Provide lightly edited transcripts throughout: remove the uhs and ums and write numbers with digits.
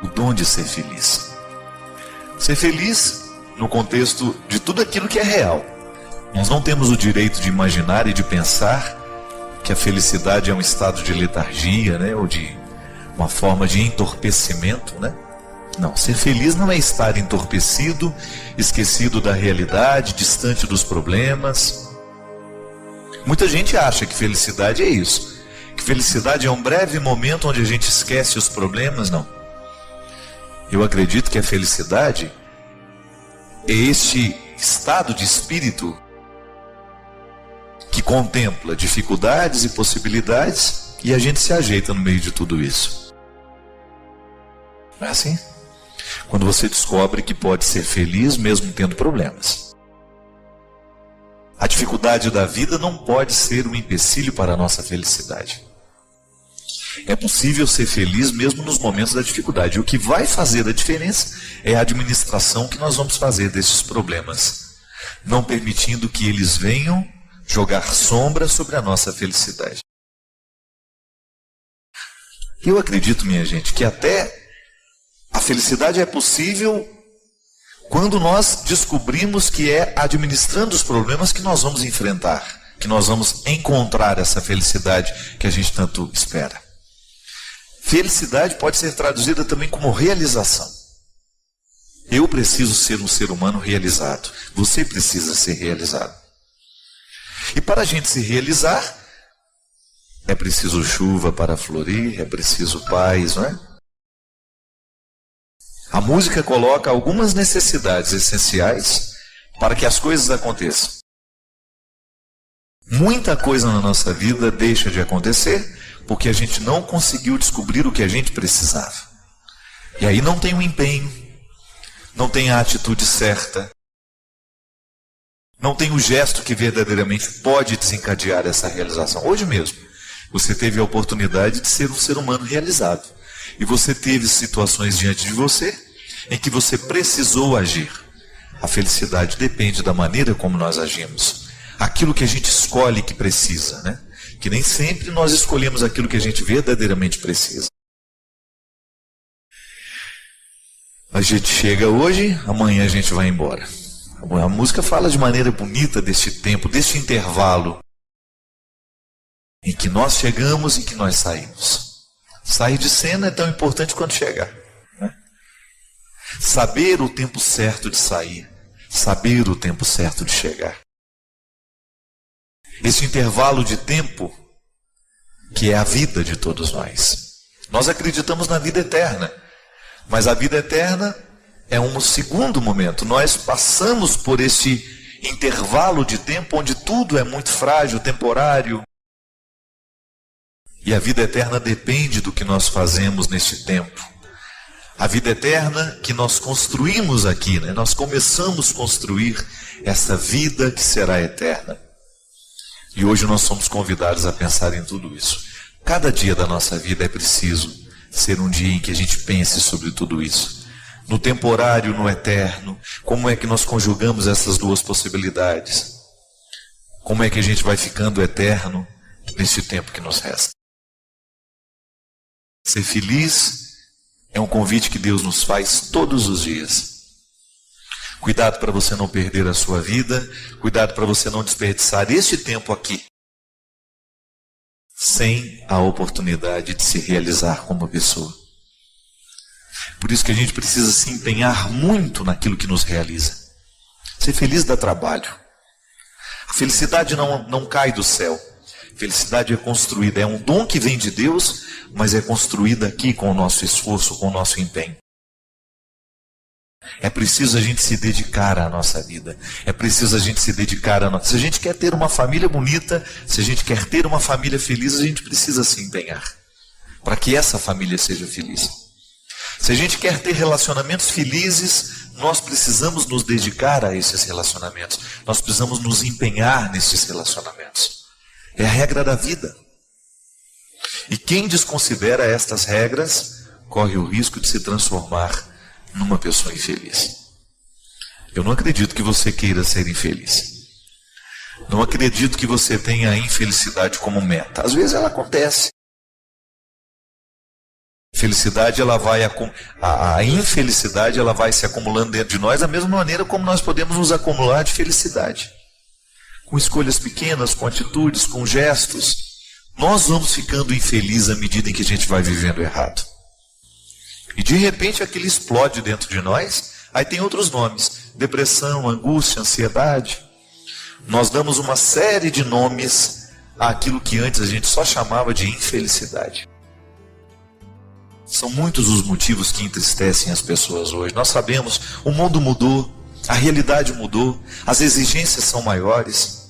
o dom de ser feliz. Ser feliz no contexto de tudo aquilo que é real. Nós não temos o direito de imaginar e de pensar que a felicidade é um estado de letargia, né? Ou de uma forma de entorpecimento, né? Não, ser feliz não é estar entorpecido, esquecido da realidade, distante dos problemas. Muita gente acha que felicidade é isso, que felicidade é um breve momento onde a gente esquece os problemas. Não. Eu acredito que a felicidade é este estado de espírito que contempla dificuldades e possibilidades e a gente se ajeita no meio de tudo isso. Não é assim? Quando você descobre que pode ser feliz mesmo tendo problemas. A dificuldade da vida não pode ser um empecilho para a nossa felicidade. É possível ser feliz mesmo nos momentos da dificuldade. O que vai fazer a diferença é a administração que nós vamos fazer desses problemas, não permitindo que eles venham jogar sombra sobre a nossa felicidade. Eu acredito, minha gente, que até a felicidade é possível quando nós descobrimos que é administrando os problemas que nós vamos enfrentar, que nós vamos encontrar essa felicidade que a gente tanto espera. Felicidade pode ser traduzida também como realização. Eu preciso ser um ser humano realizado. Você precisa ser realizado. E para a gente se realizar, é preciso chuva para florir, é preciso paz, não é? A música coloca algumas necessidades essenciais para que as coisas aconteçam. Muita coisa na nossa vida deixa de acontecer porque a gente não conseguiu descobrir o que a gente precisava. E aí não tem o empenho, não tem a atitude certa, não tem o gesto que verdadeiramente pode desencadear essa realização. Hoje mesmo, você teve a oportunidade de ser um ser humano realizado. E você teve situações diante de você em que você precisou agir. A felicidade depende da maneira como nós agimos. Aquilo que a gente escolhe que precisa, né? Que nem sempre nós escolhemos aquilo que a gente verdadeiramente precisa. A gente chega hoje, amanhã a gente vai embora. A música fala de maneira bonita deste tempo, deste intervalo em que nós chegamos e que nós saímos. Sair de cena é tão importante quanto chegar, né? Saber o tempo certo de sair, saber o tempo certo de chegar. Esse intervalo de tempo que é a vida de todos nós. Nós acreditamos na vida eterna, mas a vida eterna é um segundo momento. Nós passamos por esse intervalo de tempo onde tudo é muito frágil, temporário. E a vida eterna depende do que nós fazemos neste tempo. A vida eterna que nós construímos aqui, né? Nós começamos a construir essa vida que será eterna. E hoje nós somos convidados a pensar em tudo isso. Cada dia da nossa vida é preciso ser um dia em que a gente pense sobre tudo isso. No temporário, no eterno. Como é que nós conjugamos essas duas possibilidades? Como é que a gente vai ficando eterno nesse tempo que nos resta? Ser feliz é um convite que Deus nos faz todos os dias. Cuidado para você não perder a sua vida, cuidado para você não desperdiçar este tempo aqui, sem a oportunidade de se realizar como pessoa. Por isso que a gente precisa se empenhar muito naquilo que nos realiza. Ser feliz dá trabalho. A felicidade não cai do céu. A felicidade é construída, é um dom que vem de Deus, mas é construída aqui com o nosso esforço, com o nosso empenho. É preciso a gente se dedicar à nossa vida. É preciso a gente se dedicar à nossa... Se a gente quer ter uma família bonita, se a gente quer ter uma família feliz, a gente precisa se empenhar para que essa família seja feliz. Se a gente quer ter relacionamentos felizes, nós precisamos nos dedicar a esses relacionamentos. Nós precisamos nos empenhar nesses relacionamentos. É a regra da vida. E quem desconsidera estas regras, corre o risco de se transformar numa pessoa infeliz. Eu não acredito que você queira ser infeliz. Não acredito que você tenha a infelicidade como meta. Às vezes ela acontece. Felicidade, ela vai a infelicidade, ela vai se acumulando dentro de nós da mesma maneira como nós podemos nos acumular de felicidade. Com escolhas pequenas, com atitudes, com gestos, nós vamos ficando infelizes à medida em que a gente vai vivendo errado. E de repente aquilo explode dentro de nós, aí tem outros nomes: depressão, angústia, ansiedade. Nós damos uma série de nomes àquilo que antes a gente só chamava de infelicidade. São muitos os motivos que entristecem as pessoas hoje. Nós sabemos, o mundo mudou, a realidade mudou, as exigências são maiores.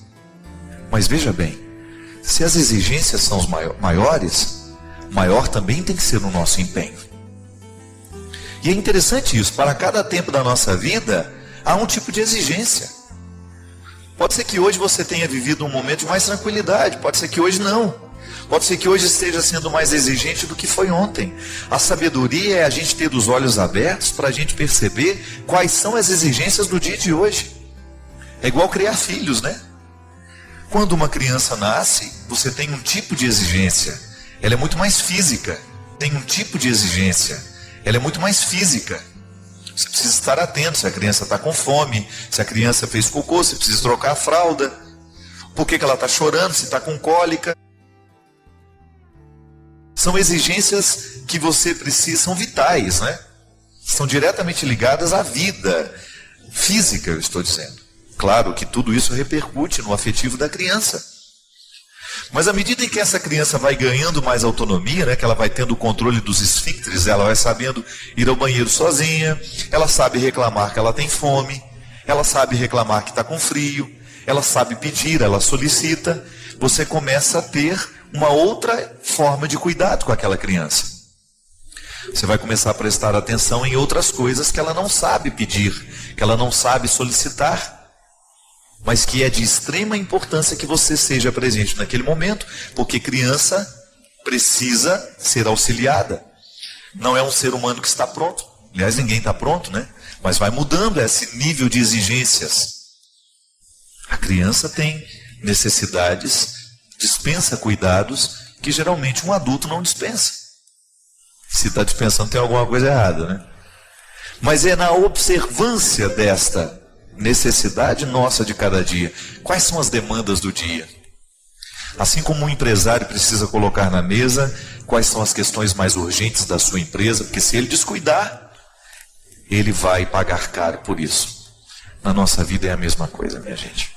Mas veja bem, se as exigências são os maiores, maior também tem que ser o nosso empenho. E é interessante isso, para cada tempo da nossa vida, há um tipo de exigência. Pode ser que hoje você tenha vivido um momento de mais tranquilidade, pode ser que hoje não. Pode ser que hoje esteja sendo mais exigente do que foi ontem. A sabedoria é a gente ter os olhos abertos para a gente perceber quais são as exigências do dia de hoje. É igual criar filhos, né? Quando uma criança nasce, você tem um tipo de exigência. Ela é muito mais física. Tem um tipo de exigência. Ela é muito mais física. Você precisa estar atento se a criança está com fome, se a criança fez cocô, você precisa trocar a fralda. Por que ela está chorando, se está com cólica. São exigências que você precisa, são vitais, né? São diretamente ligadas à vida física, eu estou dizendo. Claro que tudo isso repercute no afetivo da criança. Mas à medida em que essa criança vai ganhando mais autonomia, né, que ela vai tendo o controle dos esfíncteres, ela vai sabendo ir ao banheiro sozinha, ela sabe reclamar que ela tem fome, ela sabe reclamar que está com frio, ela sabe pedir, ela solicita, você começa a ter uma outra forma de cuidado com aquela criança. Você vai começar a prestar atenção em outras coisas que ela não sabe pedir, que ela não sabe solicitar, mas que é de extrema importância que você seja presente naquele momento, porque criança precisa ser auxiliada. Não é um ser humano que está pronto. Aliás, ninguém está pronto, né? Mas vai mudando esse nível de exigências. A criança tem necessidades, dispensa cuidados que geralmente um adulto não dispensa. Se está dispensando, tem alguma coisa errada, né? Mas é na observância desta necessidade nossa de cada dia. Quais são as demandas do dia? Assim como um empresário precisa colocar na mesa quais são as questões mais urgentes da sua empresa, porque se ele descuidar, ele vai pagar caro por isso. Na nossa vida é a mesma coisa, minha gente.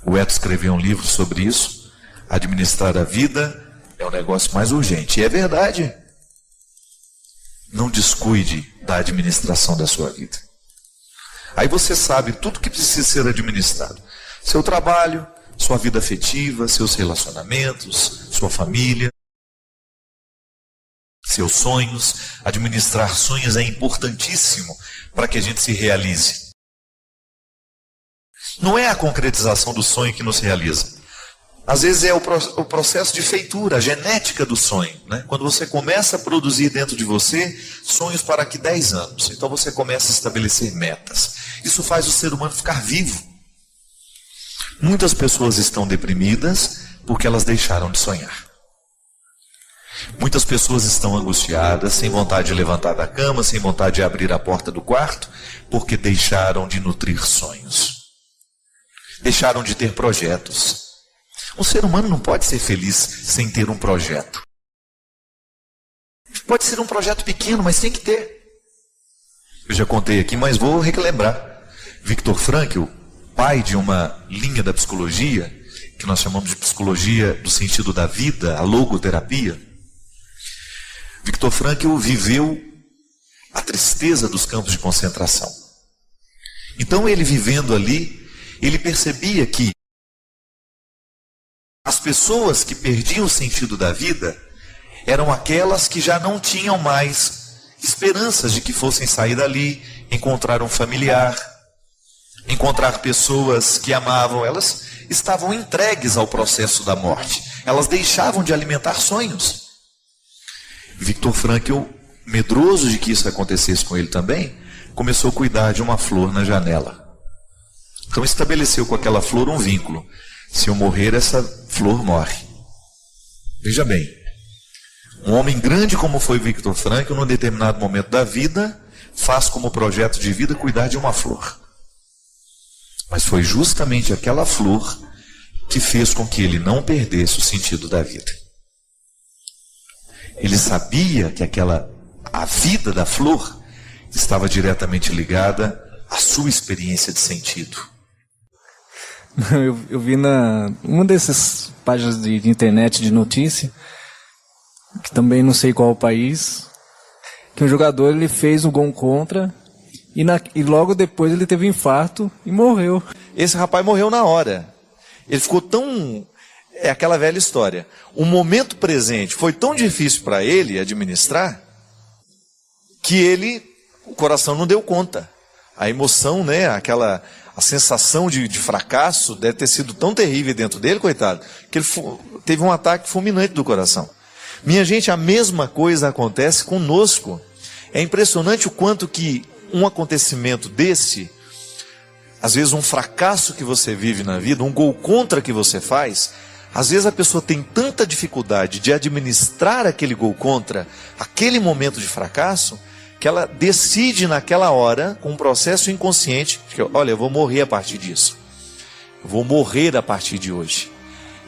O Eto escreveu um livro sobre isso. Administrar a vida é o negócio mais urgente. E é verdade. Não descuide da administração da sua vida. Aí você sabe tudo que precisa ser administrado. Seu trabalho, sua vida afetiva, seus relacionamentos, sua família, seus sonhos. Administrar sonhos é importantíssimo para que a gente se realize. Não é a concretização do sonho que nos realiza. Às vezes é o processo de feitura, a genética do sonho, né? Quando você começa a produzir dentro de você sonhos para daqui 10 anos. Então você começa a estabelecer metas. Isso faz o ser humano ficar vivo. Muitas pessoas estão deprimidas porque elas deixaram de sonhar. Muitas pessoas estão angustiadas, sem vontade de levantar da cama, sem vontade de abrir a porta do quarto, porque deixaram de nutrir sonhos. Deixaram de ter projetos. Um ser humano não pode ser feliz sem ter um projeto. Pode ser um projeto pequeno, mas tem que ter. Eu já contei aqui, mas vou relembrar. Viktor Frankl, pai de uma linha da psicologia, que nós chamamos de psicologia do sentido da vida, a logoterapia. Viktor Frankl viveu a tristeza dos campos de concentração. Então ele vivendo ali, ele percebia que as pessoas que perdiam o sentido da vida eram aquelas que já não tinham mais esperanças de que fossem sair dali, encontrar um familiar, encontrar pessoas que amavam. Elas estavam entregues ao processo da morte. Elas deixavam de alimentar sonhos. Viktor Frankl, medroso de que isso acontecesse com ele também, começou a cuidar de uma flor na janela. Então estabeleceu com aquela flor um vínculo. Se eu morrer, essa flor morre. Veja bem, Um homem grande como foi Viktor Frankl, num determinado momento da vida, faz como projeto de vida cuidar de uma flor. Mas foi justamente aquela flor que fez com que ele não perdesse o sentido da vida. Ele sabia que a vida da flor estava diretamente ligada à sua experiência de sentido. Eu vi uma dessas páginas de internet de notícia, que também não sei qual o país, que um jogador ele fez um gol contra e logo depois ele teve um infarto e morreu. Esse rapaz morreu na hora. Ele ficou tão... É aquela velha história. O momento presente foi tão difícil para ele administrar que o coração não deu conta. A emoção, né, a sensação de fracasso deve ter sido tão terrível dentro dele, coitado, que ele teve um ataque fulminante do coração. Minha gente, a mesma coisa acontece conosco. É impressionante o quanto que um acontecimento desse, às vezes um fracasso que você vive na vida, um gol contra que você faz, às vezes a pessoa tem tanta dificuldade de administrar aquele gol contra, aquele momento de fracasso, que ela decide naquela hora, com um processo inconsciente, que, olha, eu vou morrer a partir disso. Eu vou morrer a partir de hoje.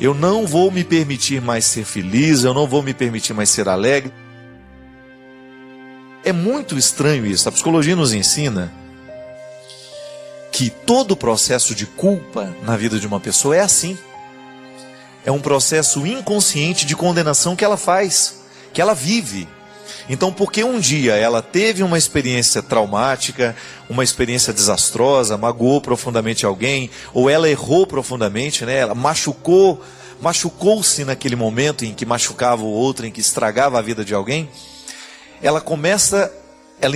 Eu não vou me permitir mais ser feliz, eu não vou me permitir mais ser alegre. É muito estranho isso. A psicologia nos ensina que todo processo de culpa na vida de uma pessoa é assim. É um processo inconsciente de condenação que ela faz, que ela vive. Então, porque um dia ela teve uma experiência traumática, uma experiência desastrosa, magoou profundamente alguém, ou ela errou profundamente, né? Ela machucou-se naquele momento em que machucava o outro, em que estragava a vida de alguém, ela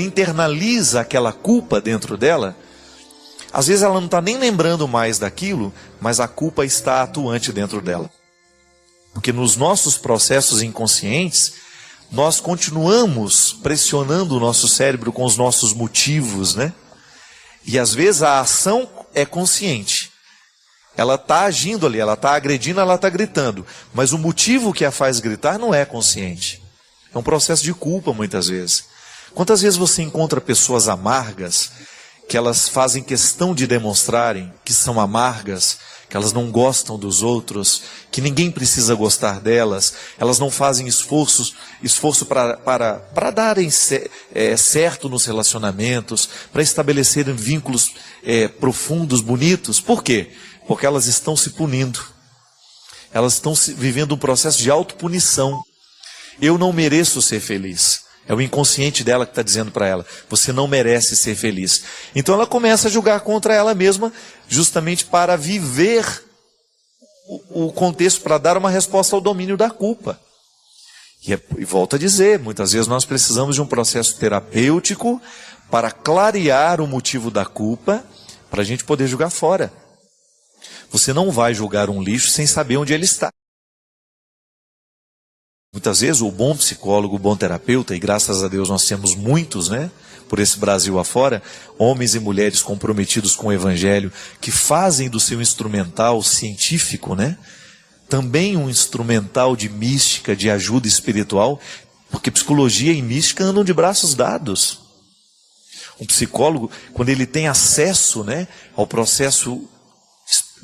internaliza aquela culpa dentro dela. Às vezes ela não está nem lembrando mais daquilo, mas a culpa está atuante dentro dela. Porque nos nossos processos inconscientes, nós continuamos pressionando o nosso cérebro com os nossos motivos, né? E às vezes a ação é consciente. Ela está agindo ali, ela está agredindo, ela está gritando. Mas o motivo que a faz gritar não é consciente. É um processo de culpa muitas vezes. Quantas vezes você encontra pessoas amargas, que elas fazem questão de demonstrarem que são amargas, que elas não gostam dos outros, que ninguém precisa gostar delas, elas não fazem esforço para darem certo nos relacionamentos, para estabelecerem vínculos profundos, bonitos. Por quê? Porque elas estão se punindo. Elas estão vivendo um processo de autopunição. Eu não mereço ser feliz. É o inconsciente dela que está dizendo para ela, você não merece ser feliz. Então ela começa a julgar contra ela mesma, justamente para viver o contexto, para dar uma resposta ao domínio da culpa. E volto a dizer, muitas vezes nós precisamos de um processo terapêutico para clarear o motivo da culpa, para a gente poder julgar fora. Você não vai julgar um lixo sem saber onde ele está. Muitas vezes o bom psicólogo, o bom terapeuta, e graças a Deus nós temos muitos, né, por esse Brasil afora, homens e mulheres comprometidos com o Evangelho, que fazem do seu instrumental científico, né, também um instrumental de mística, de ajuda espiritual, porque psicologia e mística andam de braços dados. Um psicólogo, quando ele tem acesso, né, ao processo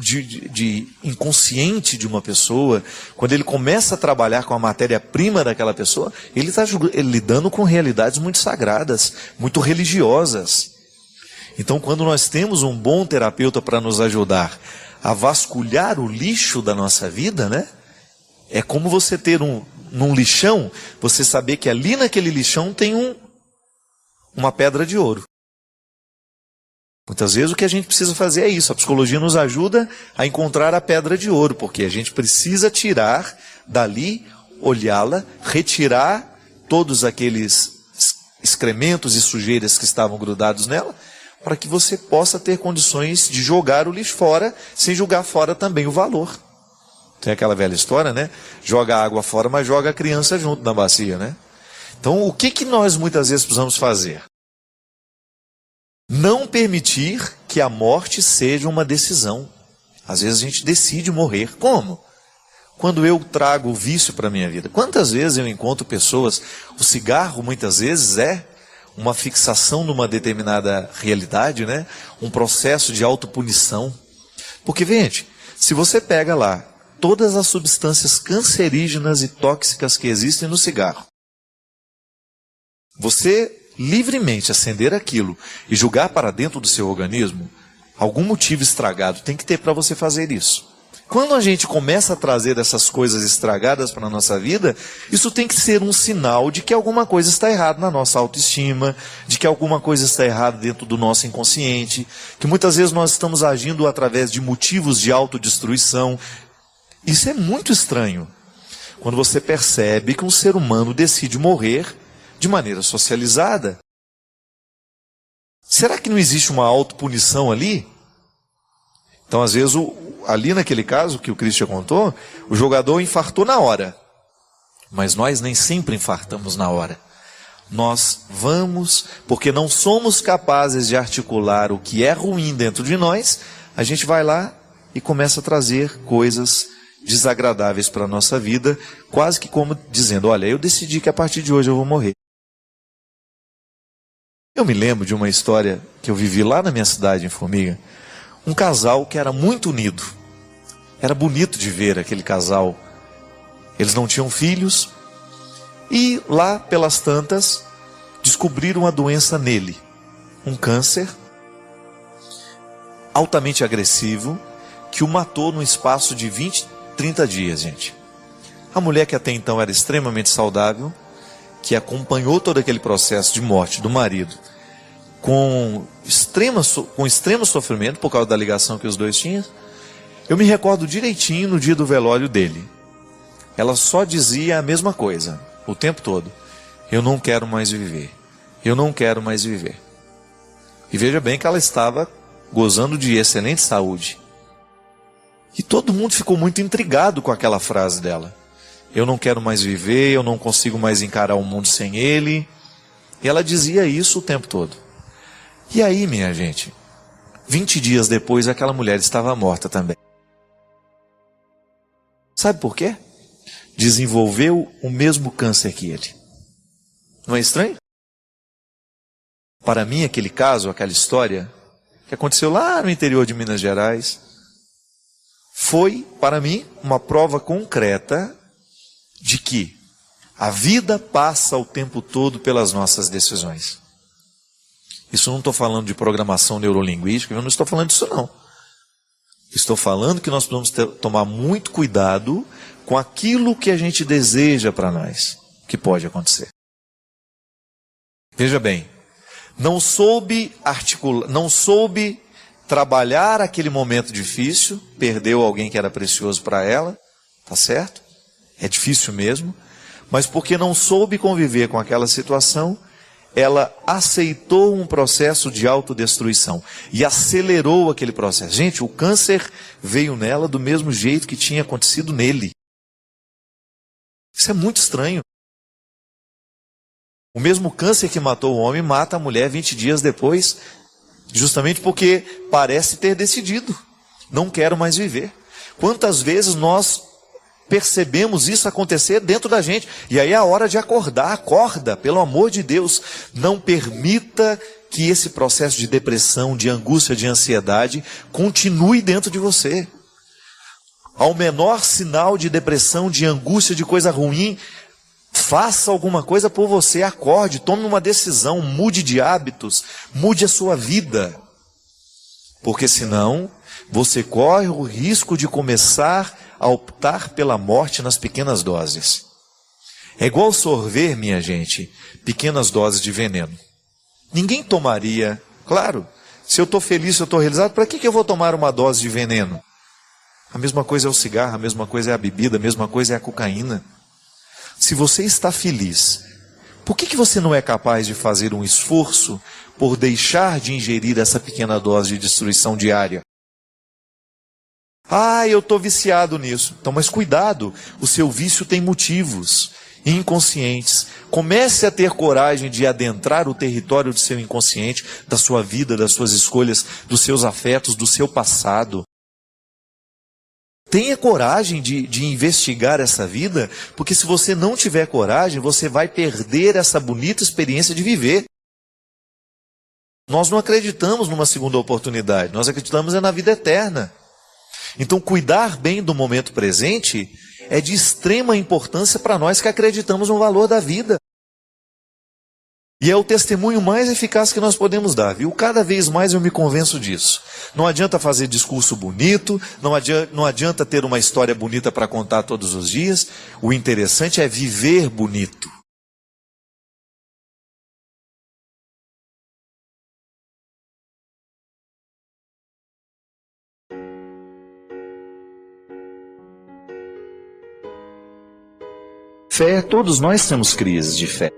de inconsciente de uma pessoa, quando ele começa a trabalhar com a matéria-prima daquela pessoa, ele está lidando com realidades muito sagradas, muito religiosas. Então, quando nós temos um bom terapeuta para nos ajudar a vasculhar o lixo da nossa vida, né? É como você ter num lixão, você saber que ali naquele lixão tem uma pedra de ouro. Muitas vezes o que a gente precisa fazer é isso. A psicologia nos ajuda a encontrar a pedra de ouro, porque a gente precisa tirar dali, olhá-la, retirar todos aqueles excrementos e sujeiras que estavam grudados nela, para que você possa ter condições de jogar o lixo fora, sem jogar fora também o valor. Tem aquela velha história, né? Joga a água fora, mas joga a criança junto na bacia, né? Então, o que nós muitas vezes precisamos fazer? Não permitir que a morte seja uma decisão. Às vezes a gente decide morrer. Como? quando eu trago o vício para a minha vida. Quantas vezes eu encontro pessoas, o cigarro muitas vezes é uma fixação numa determinada realidade, né? Um processo de autopunição. Porque, gente, se você pega lá todas as substâncias cancerígenas e tóxicas que existem no cigarro, você livremente acender aquilo e jogar para dentro do seu organismo, algum motivo estragado tem que ter para você fazer isso. Quando a gente começa a trazer essas coisas estragadas para a nossa vida, isso tem que ser um sinal de que alguma coisa está errada na nossa autoestima, de que alguma coisa está errada dentro do nosso inconsciente, que muitas vezes nós estamos agindo através de motivos de autodestruição. Isso é muito estranho. Quando você percebe que um ser humano decide morrer de maneira socializada. Será que não existe uma autopunição ali? Então, às vezes, ali naquele caso que o Christian contou, o jogador infartou na hora. Mas nós nem sempre infartamos na hora. Nós vamos, porque não somos capazes de articular o que é ruim dentro de nós, a gente vai lá e começa a trazer coisas desagradáveis para a nossa vida, quase que como dizendo, olha, eu decidi que a partir de hoje eu vou morrer. Eu me lembro de uma história que eu vivi lá na minha cidade, em Formiga. Um casal que era muito unido. Era bonito de ver aquele casal. Eles não tinham filhos. E lá pelas tantas, descobriram uma doença nele. Um câncer altamente agressivo, que o matou num espaço de 20, 30 dias, gente. A mulher que até então era extremamente saudável, que acompanhou todo aquele processo de morte do marido, com extremo sofrimento, por causa da ligação que os dois tinham. Eu me recordo direitinho no dia do velório dele. Ela só dizia a mesma coisa, o tempo todo. Eu não quero mais viver. Eu não quero mais viver. E veja bem que ela estava gozando de excelente saúde. E todo mundo ficou muito intrigado com aquela frase dela. Eu não quero mais viver, eu não consigo mais encarar o mundo sem ele. E ela dizia isso o tempo todo. E aí, minha gente, 20 dias depois, aquela mulher estava morta também. Sabe por quê? Desenvolveu o mesmo câncer que ele. Não é estranho? Para mim, aquele caso, aquela história, que aconteceu lá no interior de Minas Gerais, foi, para mim, uma prova concreta de que a vida passa o tempo todo pelas nossas decisões. Isso não estou falando de programação neurolinguística, eu não estou falando disso não. Estou falando que nós precisamos tomar muito cuidado com aquilo que a gente deseja para nós, que pode acontecer. Veja bem, não soube trabalhar aquele momento difícil, perdeu alguém que era precioso para ela, tá certo? É difícil mesmo, mas porque não soube conviver com aquela situação, ela aceitou um processo de autodestruição e acelerou aquele processo. Gente, o câncer veio nela do mesmo jeito que tinha acontecido nele. Isso é muito estranho. O mesmo câncer que matou o homem mata a mulher 20 dias depois, justamente porque parece ter decidido. Não quero mais viver. Quantas vezes nós percebemos isso acontecer dentro da gente? E aí é a hora de acordar. Acorda, pelo amor de Deus. Não permita que esse processo de depressão, de angústia, de ansiedade continue dentro de você. Ao menor sinal de depressão, de angústia, de coisa ruim, faça alguma coisa por você, acorde, tome uma decisão, mude de hábitos, mude a sua vida. Porque senão, você corre o risco de começar a optar pela morte nas pequenas doses. É igual sorver, minha gente, pequenas doses de veneno. Ninguém tomaria, claro, se eu estou feliz, se eu estou realizado, para que eu vou tomar uma dose de veneno? A mesma coisa é o cigarro, a mesma coisa é a bebida, a mesma coisa é a cocaína. Se você está feliz, por que você não é capaz de fazer um esforço por deixar de ingerir essa pequena dose de destruição diária? Ah, eu estou viciado nisso. Então, mas cuidado, o seu vício tem motivos inconscientes. Comece a ter coragem de adentrar o território do seu inconsciente, da sua vida, das suas escolhas, dos seus afetos, do seu passado. Tenha coragem de investigar essa vida, porque se você não tiver coragem, você vai perder essa bonita experiência de viver. Nós não acreditamos numa segunda oportunidade, nós acreditamos na vida eterna. Então, cuidar bem do momento presente é de extrema importância para nós que acreditamos no valor da vida. E é o testemunho mais eficaz que nós podemos dar, viu? Cada vez mais eu me convenço disso. Não adianta fazer discurso bonito, não adianta ter uma história bonita para contar todos os dias. O interessante é viver bonito. Fé, todos nós temos crises de fé.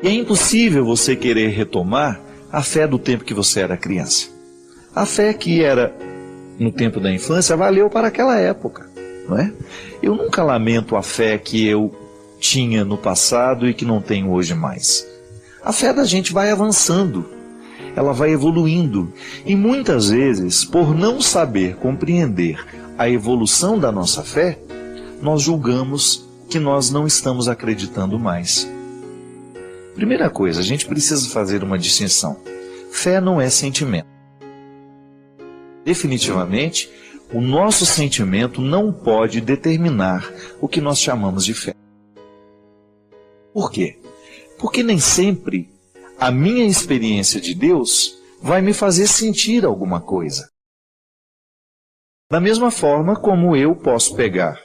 E é impossível você querer retomar a fé do tempo que você era criança. A fé que era no tempo da infância valeu para aquela época, não é? Eu nunca lamento a fé que eu tinha no passado e que não tenho hoje mais. A fé da gente vai avançando, ela vai evoluindo. E muitas vezes, por não saber compreender a evolução da nossa fé, nós julgamos que nós não estamos acreditando mais. Primeira coisa, a gente precisa fazer uma distinção. Fé não é sentimento. Definitivamente, o nosso sentimento não pode determinar o que nós chamamos de fé. Por quê? Porque nem sempre a minha experiência de Deus vai me fazer sentir alguma coisa. Da mesma forma como eu posso pegar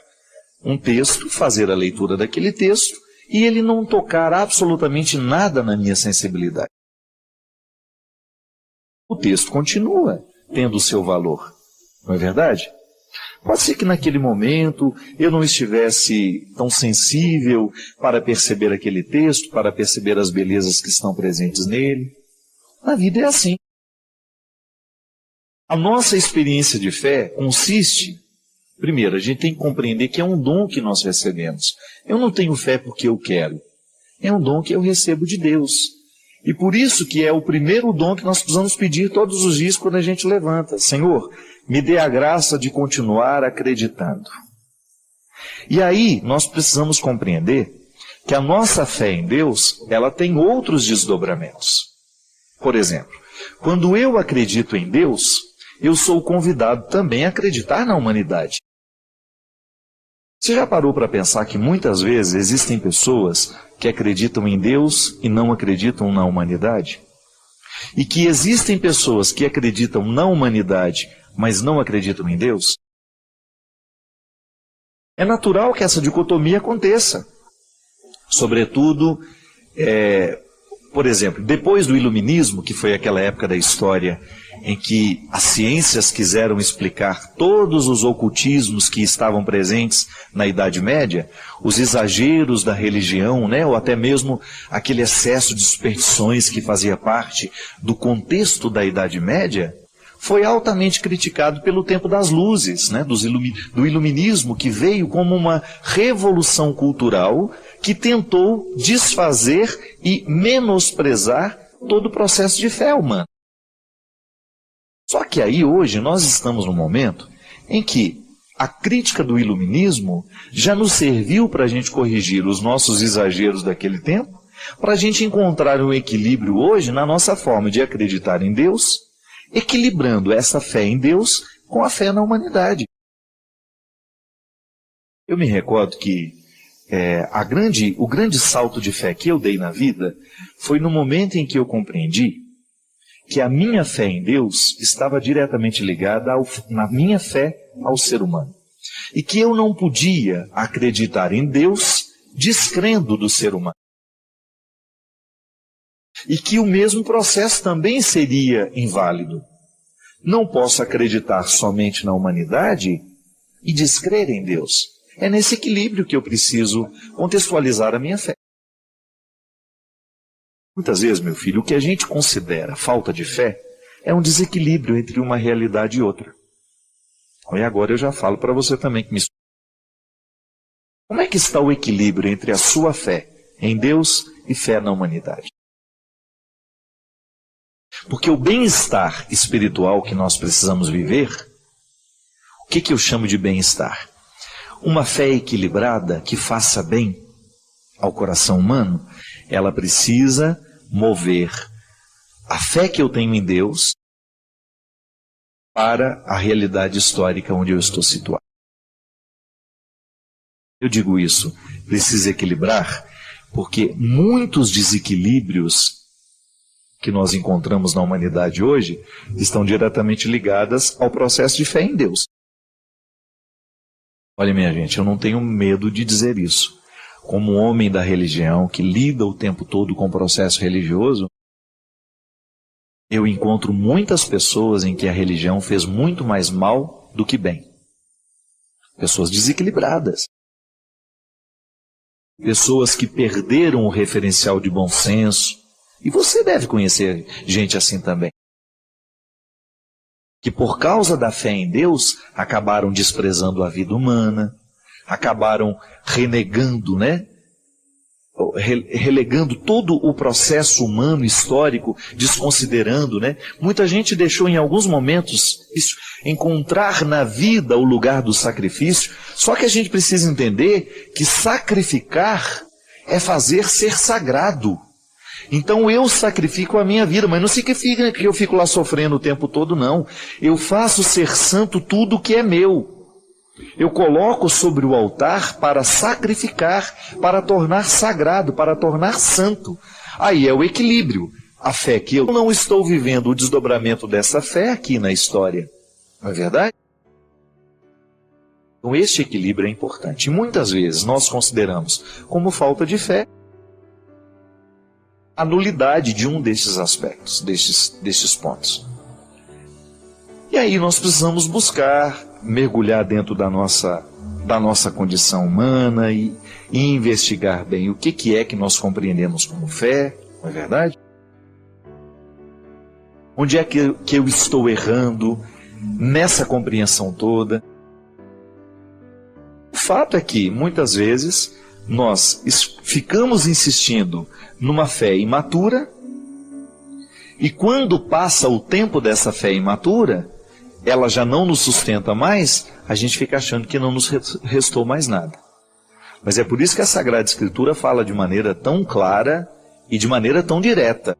um texto, fazer a leitura daquele texto, e ele não tocar absolutamente nada na minha sensibilidade. O texto continua tendo o seu valor, não é verdade? Pode ser que naquele momento eu não estivesse tão sensível para perceber aquele texto, para perceber as belezas que estão presentes nele. A vida é assim. A nossa experiência de fé consiste... Primeiro, a gente tem que compreender que é um dom que nós recebemos. Eu não tenho fé porque eu quero. É um dom que eu recebo de Deus. E por isso que é o primeiro dom que nós precisamos pedir todos os dias quando a gente levanta. Senhor, me dê a graça de continuar acreditando. E aí, nós precisamos compreender que a nossa fé em Deus, ela tem outros desdobramentos. Por exemplo, quando eu acredito em Deus, eu sou convidado também a acreditar na humanidade. Você já parou para pensar que muitas vezes existem pessoas que acreditam em Deus e não acreditam na humanidade? E que existem pessoas que acreditam na humanidade, mas não acreditam em Deus? É natural que essa dicotomia aconteça. Sobretudo, por exemplo, depois do Iluminismo, que foi aquela época da história em que as ciências quiseram explicar todos os ocultismos que estavam presentes na Idade Média, os exageros da religião, né, ou até mesmo aquele excesso de superstições que fazia parte do contexto da Idade Média, foi altamente criticado pelo tempo das luzes, né, do Iluminismo, que veio como uma revolução cultural que tentou desfazer e menosprezar todo o processo de fé humana. Só que aí hoje nós estamos num momento em que a crítica do Iluminismo já nos serviu para a gente corrigir os nossos exageros daquele tempo, para a gente encontrar um equilíbrio hoje na nossa forma de acreditar em Deus, equilibrando essa fé em Deus com a fé na humanidade. Eu me recordo que o grande salto de fé que eu dei na vida foi no momento em que eu compreendi que a minha fé em Deus estava diretamente ligada na minha fé ao ser humano. E que eu não podia acreditar em Deus descrendo do ser humano. E que o mesmo processo também seria inválido. Não posso acreditar somente na humanidade e descrer em Deus. É nesse equilíbrio que eu preciso contextualizar a minha fé. Muitas vezes, meu filho, o que a gente considera falta de fé é um desequilíbrio entre uma realidade e outra. E agora eu já falo para você também que me escuta. Como é que está o equilíbrio entre a sua fé em Deus e fé na humanidade? Porque o bem-estar espiritual que nós precisamos viver, O que eu chamo de bem-estar? Uma fé equilibrada que faça bem ao coração humano, ela precisa mover a fé que eu tenho em Deus para a realidade histórica onde eu estou situado. Eu digo isso, precisa equilibrar, porque muitos desequilíbrios que nós encontramos na humanidade hoje estão diretamente ligadas ao processo de fé em Deus. Olha, minha gente, eu não tenho medo de dizer isso. Como homem da religião que lida o tempo todo com o processo religioso, eu encontro muitas pessoas em que a religião fez muito mais mal do que bem. Pessoas desequilibradas. Pessoas que perderam o referencial de bom senso. E você deve conhecer gente assim também. Que por causa da fé em Deus, acabaram desprezando a vida humana, acabaram renegando, relegando todo o processo humano, histórico, desconsiderando, Muita gente deixou em alguns momentos isso, encontrar na vida o lugar do sacrifício, só que a gente precisa entender que sacrificar é fazer ser sagrado. Então eu sacrifico a minha vida, mas não significa que eu fico lá sofrendo o tempo todo, não. Eu faço ser santo tudo que é meu. Eu coloco sobre o altar para sacrificar, para tornar sagrado, para tornar santo. Aí é o equilíbrio. A fé que eu não estou vivendo o desdobramento dessa fé aqui na história. Não é verdade? Então este equilíbrio é importante. E muitas vezes nós consideramos como falta de fé a nulidade de um desses aspectos, destes pontos. E aí nós precisamos buscar, mergulhar dentro da nossa condição humana e investigar bem o que é que nós compreendemos como fé, não é verdade? Onde é que eu estou errando nessa compreensão toda? O fato é que, muitas vezes, nós ficamos insistindo numa fé imatura, e quando passa o tempo dessa fé imatura, ela já não nos sustenta mais, a gente fica achando que não nos restou mais nada. Mas é por isso que a Sagrada Escritura fala de maneira tão clara e de maneira tão direta.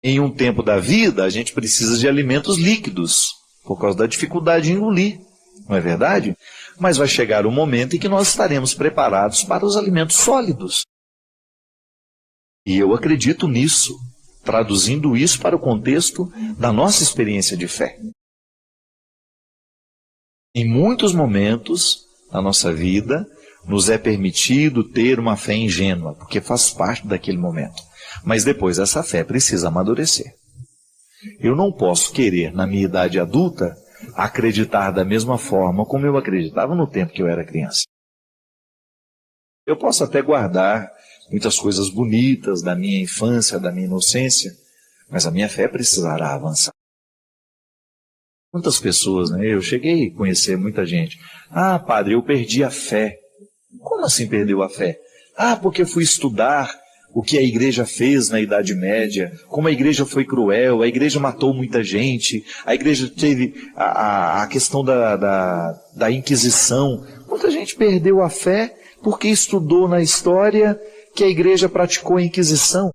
Em um tempo da vida, a gente precisa de alimentos líquidos, por causa da dificuldade de engolir, não é verdade? Mas vai chegar o momento em que nós estaremos preparados para os alimentos sólidos. E eu acredito nisso, traduzindo isso para o contexto da nossa experiência de fé. Em muitos momentos da nossa vida, nos é permitido ter uma fé ingênua, porque faz parte daquele momento. Mas depois essa fé precisa amadurecer. Eu não posso querer, na minha idade adulta, acreditar da mesma forma como eu acreditava no tempo que eu era criança. Eu posso até guardar muitas coisas bonitas da minha infância, da minha inocência, mas a minha fé precisará avançar. Muitas pessoas, eu cheguei a conhecer muita gente. Ah, padre, eu perdi a fé. Como assim perdeu a fé? Ah, porque eu fui estudar o que a igreja fez na Idade Média, como a igreja foi cruel, a igreja matou muita gente, a igreja teve a questão da Inquisição. Muita gente perdeu a fé porque estudou na história que a igreja praticou a Inquisição.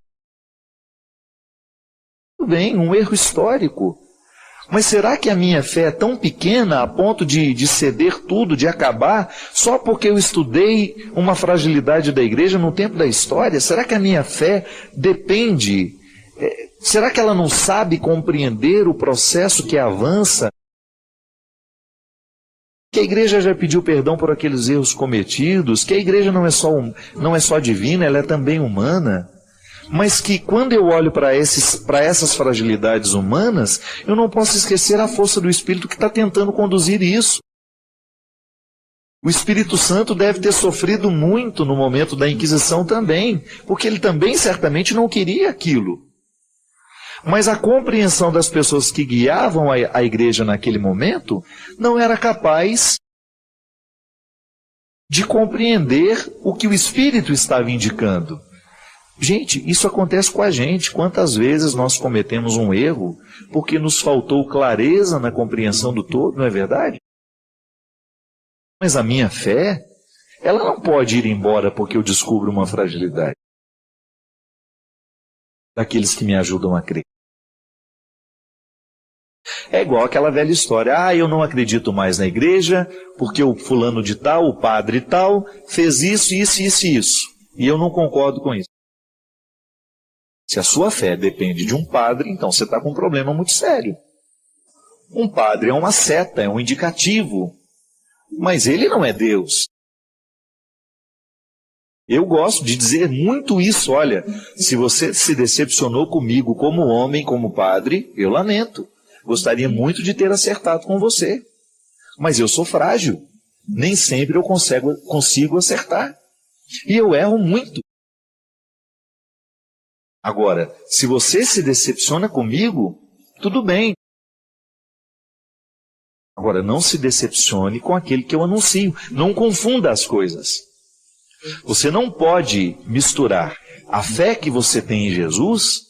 Tudo bem, um erro histórico. Mas será que a minha fé é tão pequena a ponto de ceder tudo, de acabar, só porque eu estudei uma fragilidade da igreja no tempo da história? Será que a minha fé depende? Será que ela não sabe compreender o processo que avança? Que a igreja já pediu perdão por aqueles erros cometidos, que a igreja não é só divina, ela é também humana. Mas que quando eu olho para essas fragilidades humanas, eu não posso esquecer a força do Espírito que está tentando conduzir isso. O Espírito Santo deve ter sofrido muito no momento da Inquisição também, porque ele também certamente não queria aquilo. Mas a compreensão das pessoas que guiavam a igreja naquele momento não era capaz de compreender o que o Espírito estava indicando. Gente, isso acontece com a gente. Quantas vezes nós cometemos um erro porque nos faltou clareza na compreensão do todo, não é verdade? Mas a minha fé, ela não pode ir embora porque eu descubro uma fragilidade daqueles que me ajudam a crer. É igual aquela velha história. Ah, eu não acredito mais na igreja porque o fulano de tal, o padre tal, fez isso, isso, isso e isso. E eu não concordo com isso. Se a sua fé depende de um padre, então você está com um problema muito sério. Um padre é uma seta, é um indicativo. Mas ele não é Deus. Eu gosto de dizer muito isso. Olha, se você se decepcionou comigo como homem, como padre, eu lamento. Gostaria muito de ter acertado com você. Mas eu sou frágil. Nem sempre eu consigo acertar. E eu erro muito. Agora, se você se decepciona comigo, tudo bem. Agora, não se decepcione com aquele que eu anuncio. Não confunda as coisas. Você não pode misturar a fé que você tem em Jesus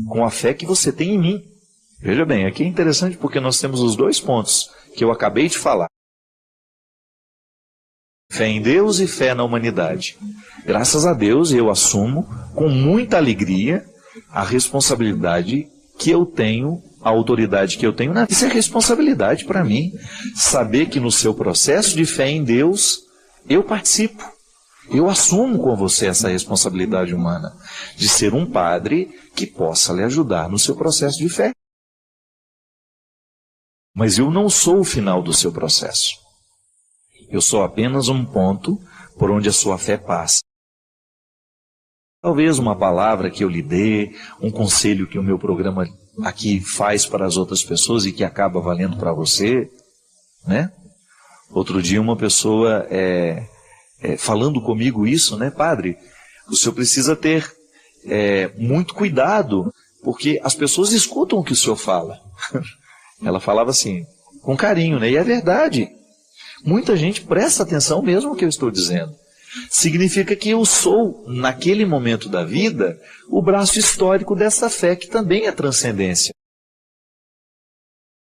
com a fé que você tem em mim. Veja bem, aqui é interessante porque nós temos os dois pontos que eu acabei de falar. Fé em Deus e fé na humanidade. Graças a Deus eu assumo com muita alegria a responsabilidade que eu tenho, a autoridade que eu tenho. Isso é responsabilidade para mim. Saber que no seu processo de fé em Deus, eu participo. Eu assumo com você essa responsabilidade humana de ser um padre que possa lhe ajudar no seu processo de fé. Mas eu não sou o final do seu processo. Eu sou apenas um ponto por onde a sua fé passa. Talvez uma palavra que eu lhe dê, um conselho que o meu programa aqui faz para as outras pessoas e que acaba valendo para você, né? Outro dia uma pessoa falando comigo isso, né, padre? O senhor precisa ter muito cuidado, porque as pessoas escutam o que o senhor fala. Ela falava assim, com carinho, né? E é verdade. Muita gente presta atenção mesmo no que eu estou dizendo. Significa que eu sou, naquele momento da vida, o braço histórico dessa fé, que também é transcendência.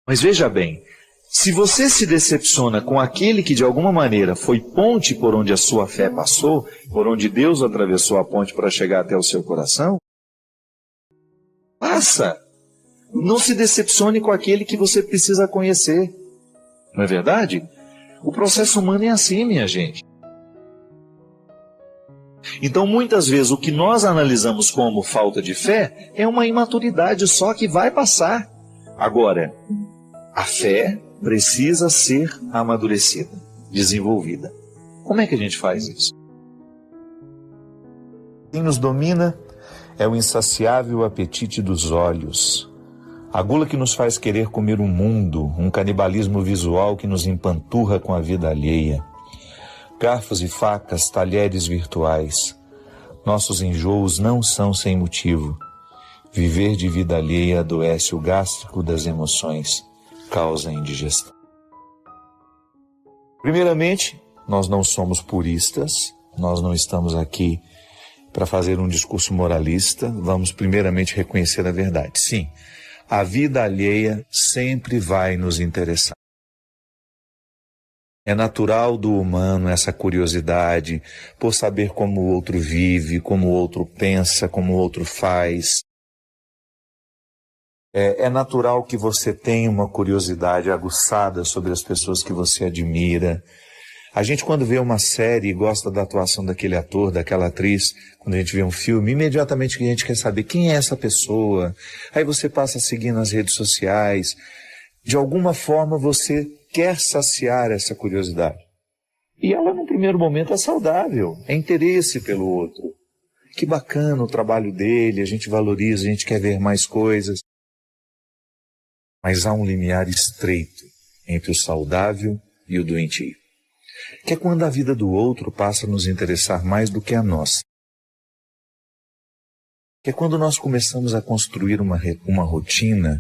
Mas veja bem, se você se decepciona com aquele que de alguma maneira foi ponte por onde a sua fé passou, por onde Deus atravessou a ponte para chegar até o seu coração, passa. Não se decepcione com aquele que você precisa conhecer. Não é verdade? O processo humano é assim, minha gente. Então, muitas vezes, o que nós analisamos como falta de fé é uma imaturidade só que vai passar. Agora, a fé precisa ser amadurecida, desenvolvida. Como é que a gente faz isso? Quem nos domina é o insaciável apetite dos olhos. A gula que nos faz querer comer o mundo, um canibalismo visual que nos empanturra com a vida alheia. Garfos e facas, talheres virtuais. Nossos enjoos não são sem motivo. Viver de vida alheia adoece o gástrico das emoções, causa indigestão. Primeiramente, nós não somos puristas, nós não estamos aqui para fazer um discurso moralista, vamos primeiramente reconhecer a verdade. Sim, a vida alheia sempre vai nos interessar. É natural do humano essa curiosidade por saber como o outro vive, como o outro pensa, como o outro faz. É natural que você tenha uma curiosidade aguçada sobre as pessoas que você admira. A gente, quando vê uma série e gosta da atuação daquele ator, daquela atriz, quando a gente vê um filme, imediatamente a gente quer saber quem é essa pessoa. Aí você passa a seguir nas redes sociais. De alguma forma você quer saciar essa curiosidade. E ela, no primeiro momento, é saudável, é interesse pelo outro. Que bacana o trabalho dele, a gente valoriza, a gente quer ver mais coisas. Mas há um limiar estreito entre o saudável e o doentio, que é quando a vida do outro passa a nos interessar mais do que a nossa. Que é quando nós começamos a construir uma rotina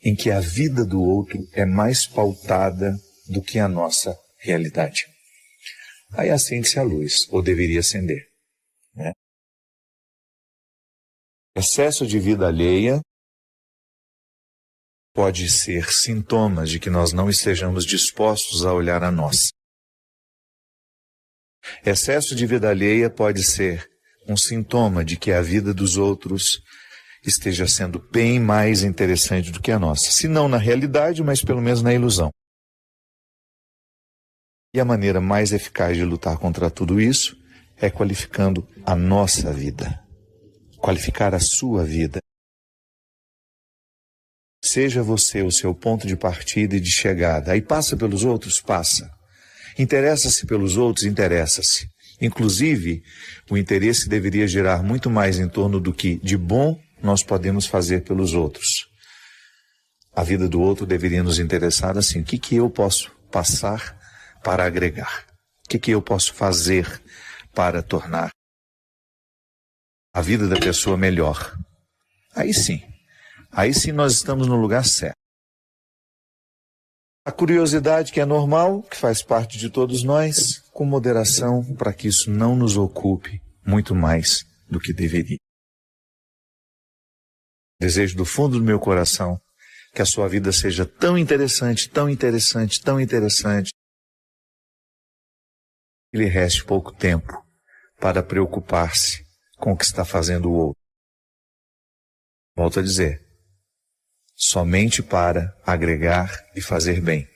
em que a vida do outro é mais pautada do que a nossa realidade. Aí acende-se a luz, ou deveria acender, né? Excesso de vida alheia pode ser sintomas de que nós não estejamos dispostos a olhar a nós. Excesso de vida alheia pode ser um sintoma de que a vida dos outros esteja sendo bem mais interessante do que a nossa. Se não na realidade, mas pelo menos na ilusão. E a maneira mais eficaz de lutar contra tudo isso é qualificando a nossa vida. Qualificar a sua vida. Seja você o seu ponto de partida e de chegada. Aí passa pelos outros? Passa. Interessa-se pelos outros? Interessa-se. Inclusive, o interesse deveria girar muito mais em torno do que de bom nós podemos fazer pelos outros. A vida do outro deveria nos interessar assim: o que eu posso passar para agregar? O que eu posso fazer para tornar a vida da pessoa melhor? Aí sim nós estamos no lugar certo. A curiosidade, que é normal, que faz parte de todos nós, com moderação, para que isso não nos ocupe muito mais do que deveria. Desejo do fundo do meu coração que a sua vida seja tão interessante, tão interessante, tão interessante, que lhe reste pouco tempo para preocupar-se com o que está fazendo o outro. Volto a dizer, somente para agregar e fazer bem.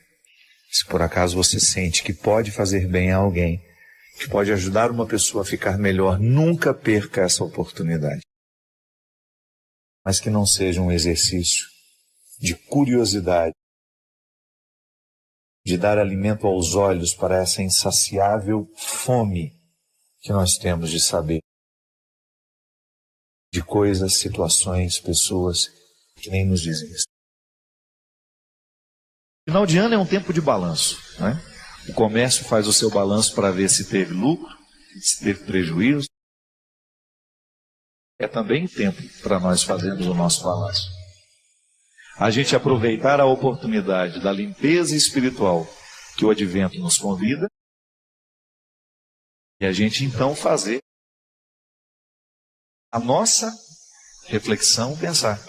Se por acaso você sente que pode fazer bem a alguém, que pode ajudar uma pessoa a ficar melhor, nunca perca essa oportunidade. Mas que não seja um exercício de curiosidade, de dar alimento aos olhos para essa insaciável fome que nós temos de saber de coisas, situações, pessoas que nem nos dizem isso. Final de ano é um tempo de balanço, né? O comércio faz o seu balanço para ver se teve lucro, se teve prejuízo. É também tempo para nós fazermos o nosso balanço. A gente aproveitar a oportunidade da limpeza espiritual que o Advento nos convida e a gente então fazer a nossa reflexão, pensar: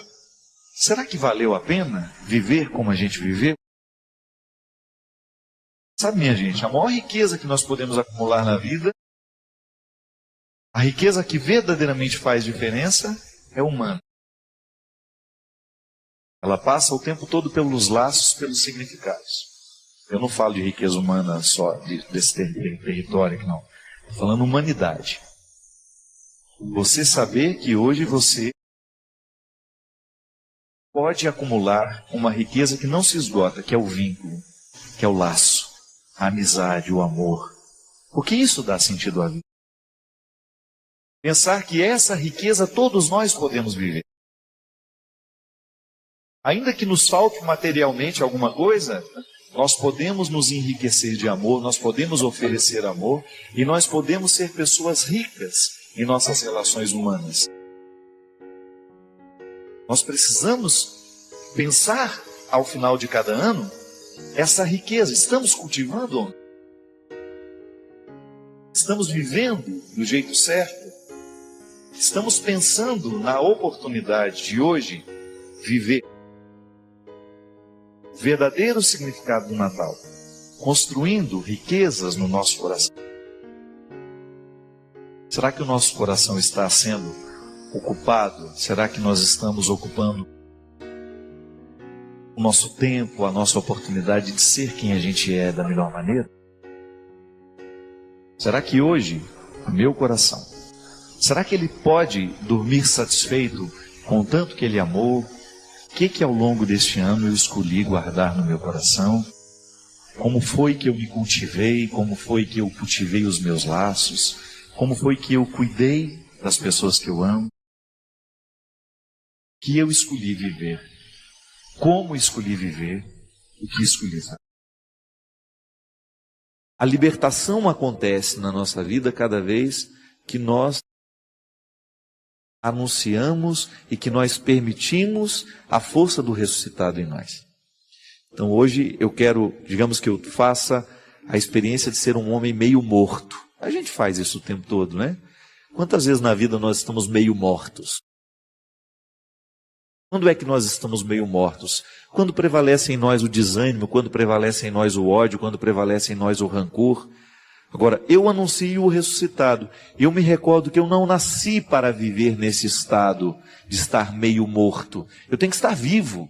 será que valeu a pena viver como a gente viveu? Sabe, minha gente, a maior riqueza que nós podemos acumular na vida, a riqueza que verdadeiramente faz diferença, é humana. Ela passa o tempo todo pelos laços, pelos significados. Eu não falo de riqueza humana só desse território aqui, não. Estou falando humanidade. Você saber que hoje você pode acumular uma riqueza que não se esgota, que é o vínculo, que é o laço, a amizade, o amor. Porque isso dá sentido à vida. Pensar que essa riqueza todos nós podemos viver. Ainda que nos falte materialmente alguma coisa, nós podemos nos enriquecer de amor, nós podemos oferecer amor e nós podemos ser pessoas ricas em nossas relações humanas. Nós precisamos pensar ao final de cada ano essa riqueza. Estamos cultivando? Estamos vivendo do jeito certo? Estamos pensando na oportunidade de hoje viver o verdadeiro significado do Natal, construindo riquezas no nosso coração. Será que o nosso coração está sendo ocupado? Será que nós estamos ocupando o nosso tempo, a nossa oportunidade de ser quem a gente é da melhor maneira? Será que hoje, o meu coração, será que ele pode dormir satisfeito com o tanto que ele amou? O que ao longo deste ano eu escolhi guardar no meu coração? Como foi que eu me cultivei? Como foi que eu cultivei os meus laços? Como foi que eu cuidei das pessoas que eu amo? Que eu escolhi viver? Como escolhi viver? O que escolhi fazer? A libertação acontece na nossa vida cada vez que nós anunciamos e que nós permitimos a força do ressuscitado em nós. Então hoje eu quero, digamos que eu faça a experiência de ser um homem meio morto. A gente faz isso o tempo todo, né? Quantas vezes na vida nós estamos meio mortos? Quando é que nós estamos meio mortos? Quando prevalece em nós o desânimo, quando prevalece em nós o ódio, quando prevalece em nós o rancor. Agora, eu anuncio o ressuscitado. Eu me recordo que eu não nasci para viver nesse estado de estar meio morto. Eu tenho que estar vivo.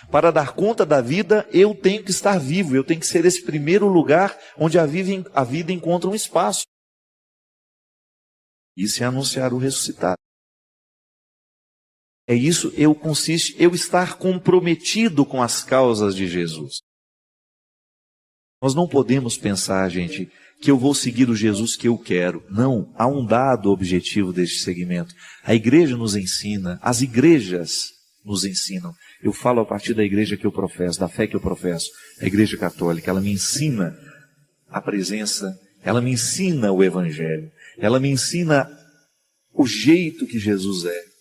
Para dar conta da vida, eu tenho que estar vivo. Eu tenho que ser esse primeiro lugar onde a vida encontra um espaço. Isso é anunciar o ressuscitado. É isso, consiste eu estar comprometido com as causas de Jesus. Nós não podemos pensar, gente, que eu vou seguir o Jesus que eu quero. Não, há um dado objetivo deste segmento. A igreja nos ensina, as igrejas nos ensinam. Eu falo a partir da igreja que eu professo, da fé que eu professo, a igreja católica. Ela me ensina a presença, ela me ensina o evangelho, ela me ensina o jeito que Jesus é,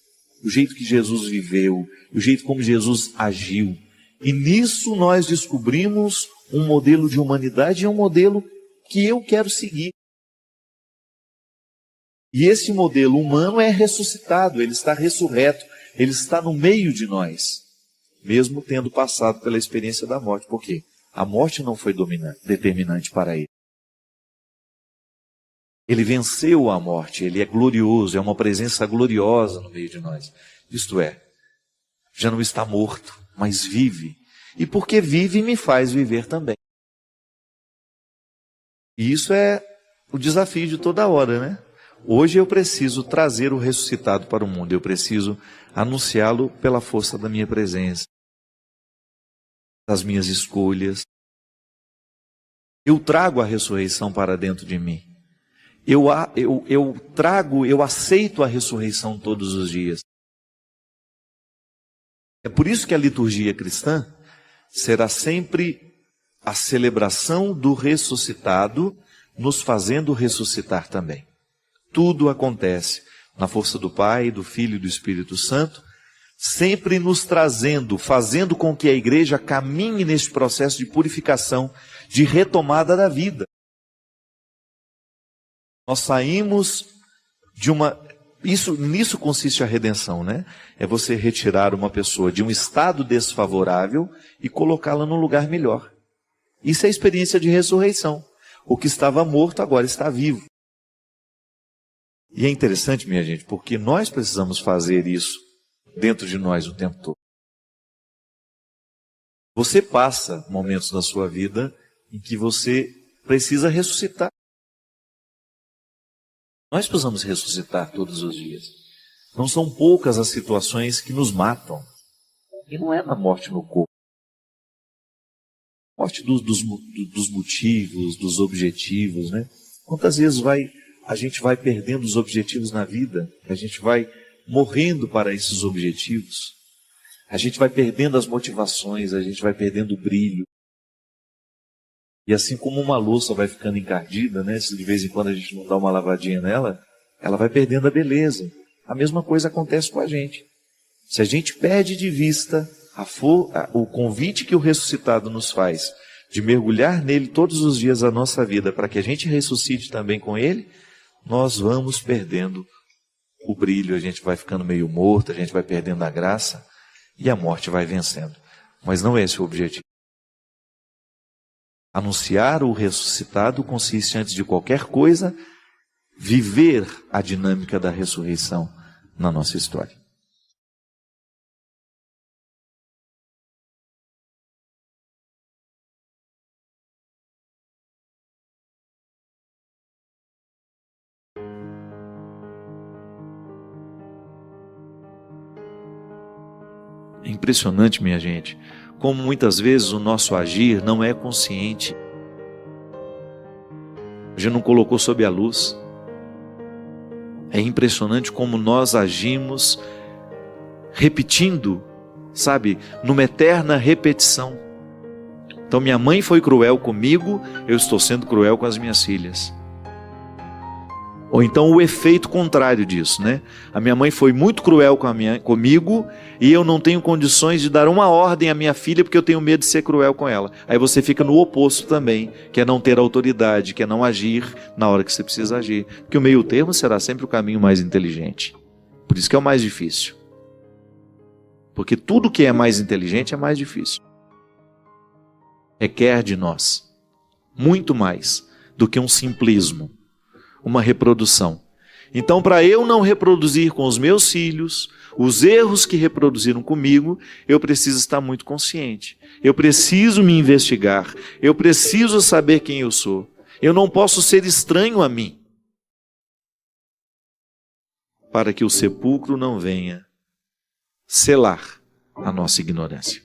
o jeito que Jesus viveu, o jeito como Jesus agiu. E nisso nós descobrimos um modelo de humanidade e um modelo que eu quero seguir. E esse modelo humano é ressuscitado, ele está ressurreto, ele está no meio de nós, mesmo tendo passado pela experiência da morte. Por quê? A morte não foi determinante para ele. Ele venceu a morte, ele é glorioso, é uma presença gloriosa no meio de nós. Isto é, já não está morto, mas vive. E porque vive, me faz viver também. E isso é o desafio de toda hora, né? Hoje eu preciso trazer o ressuscitado para o mundo, eu preciso anunciá-lo pela força da minha presença, das minhas escolhas. Eu trago a ressurreição para dentro de mim. Eu aceito a ressurreição todos os dias. É por isso que a liturgia cristã será sempre a celebração do ressuscitado, nos fazendo ressuscitar também. Tudo acontece na força do Pai, do Filho e do Espírito Santo, sempre nos trazendo, fazendo com que a igreja caminhe neste processo de purificação, de retomada da vida. Nós saímos de nisso consiste a redenção, né? É você retirar uma pessoa de um estado desfavorável e colocá-la num lugar melhor. Isso é a experiência de ressurreição. O que estava morto agora está vivo. E é interessante, minha gente, porque nós precisamos fazer isso dentro de nós o tempo todo. Você passa momentos da sua vida em que você precisa ressuscitar. Nós precisamos ressuscitar todos os dias. Não são poucas as situações que nos matam. E não é na morte no corpo. Morte dos motivos, dos objetivos, né? Quantas vezes a gente vai perdendo os objetivos na vida? A gente vai morrendo para esses objetivos. A gente vai perdendo as motivações, a gente vai perdendo o brilho. E assim como uma louça vai ficando encardida, né? Se de vez em quando a gente não dá uma lavadinha nela, ela vai perdendo a beleza. A mesma coisa acontece com a gente. Se a gente perde de vista o convite que o ressuscitado nos faz, de mergulhar nele todos os dias da nossa vida, para que a gente ressuscite também com ele, nós vamos perdendo o brilho, a gente vai ficando meio morto, a gente vai perdendo a graça, e a morte vai vencendo. Mas não é esse o objetivo. Anunciar o ressuscitado consiste, antes de qualquer coisa, viver a dinâmica da ressurreição na nossa história. É impressionante, minha gente, como muitas vezes o nosso agir não é consciente. A gente não colocou sob a luz. É impressionante como nós agimos repetindo, sabe, numa eterna repetição. Então minha mãe foi cruel comigo, eu estou sendo cruel com as minhas filhas. Ou então o efeito contrário disso, né? A minha mãe foi muito cruel comigo e eu não tenho condições de dar uma ordem à minha filha porque eu tenho medo de ser cruel com ela. Aí você fica no oposto também, que é não ter autoridade, que é não agir na hora que você precisa agir. Porque o meio termo será sempre o caminho mais inteligente. Por isso que é o mais difícil. Porque tudo que é mais inteligente é mais difícil. Requer de nós muito mais do que um simplismo, uma reprodução. Então, para eu não reproduzir com os meus filhos os erros que reproduziram comigo, eu preciso estar muito consciente. Eu preciso me investigar. Eu preciso saber quem eu sou. Eu não posso ser estranho a mim, para que o sepulcro não venha selar a nossa ignorância.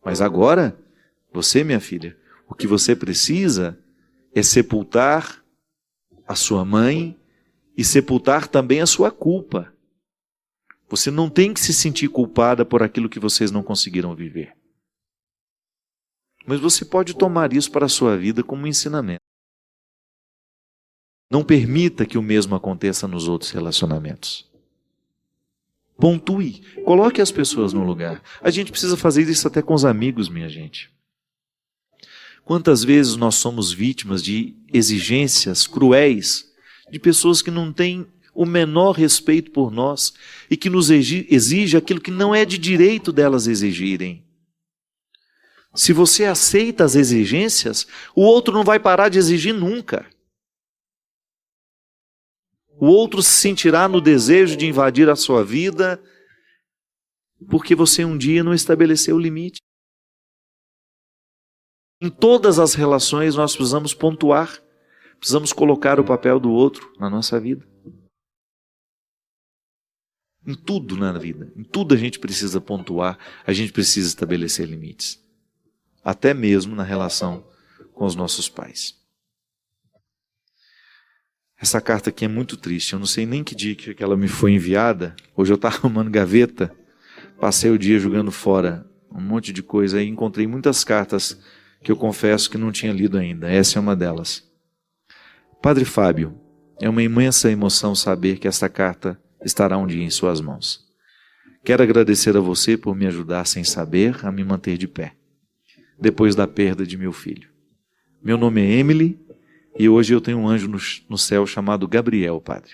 Mas agora, você, minha filha, o que você precisa é sepultar a sua mãe e sepultar também a sua culpa. Você não tem que se sentir culpada por aquilo que vocês não conseguiram viver. Mas você pode tomar isso para a sua vida como um ensinamento. Não permita que o mesmo aconteça nos outros relacionamentos. Pontue, coloque as pessoas no lugar. A gente precisa fazer isso até com os amigos, minha gente. Quantas vezes nós somos vítimas de exigências cruéis de pessoas que não têm o menor respeito por nós e que nos exige aquilo que não é de direito delas exigirem. Se você aceita as exigências, o outro não vai parar de exigir nunca. O outro se sentirá no desejo de invadir a sua vida porque você um dia não estabeleceu o limite. Em todas as relações nós precisamos pontuar, precisamos colocar o papel do outro na nossa vida. Em tudo na vida, em tudo a gente precisa pontuar, a gente precisa estabelecer limites. Até mesmo na relação com os nossos pais. Essa carta aqui é muito triste, eu não sei nem que dia que ela me foi enviada. Hoje eu estava arrumando gaveta, passei o dia jogando fora um monte de coisa e encontrei muitas cartas que eu confesso que não tinha lido ainda. Essa é uma delas. Padre Fábio, é uma imensa emoção saber que esta carta estará um dia em suas mãos. Quero agradecer a você por me ajudar sem saber a me manter de pé, depois da perda de meu filho. Meu nome é Emily e hoje eu tenho um anjo no céu chamado Gabriel, Padre.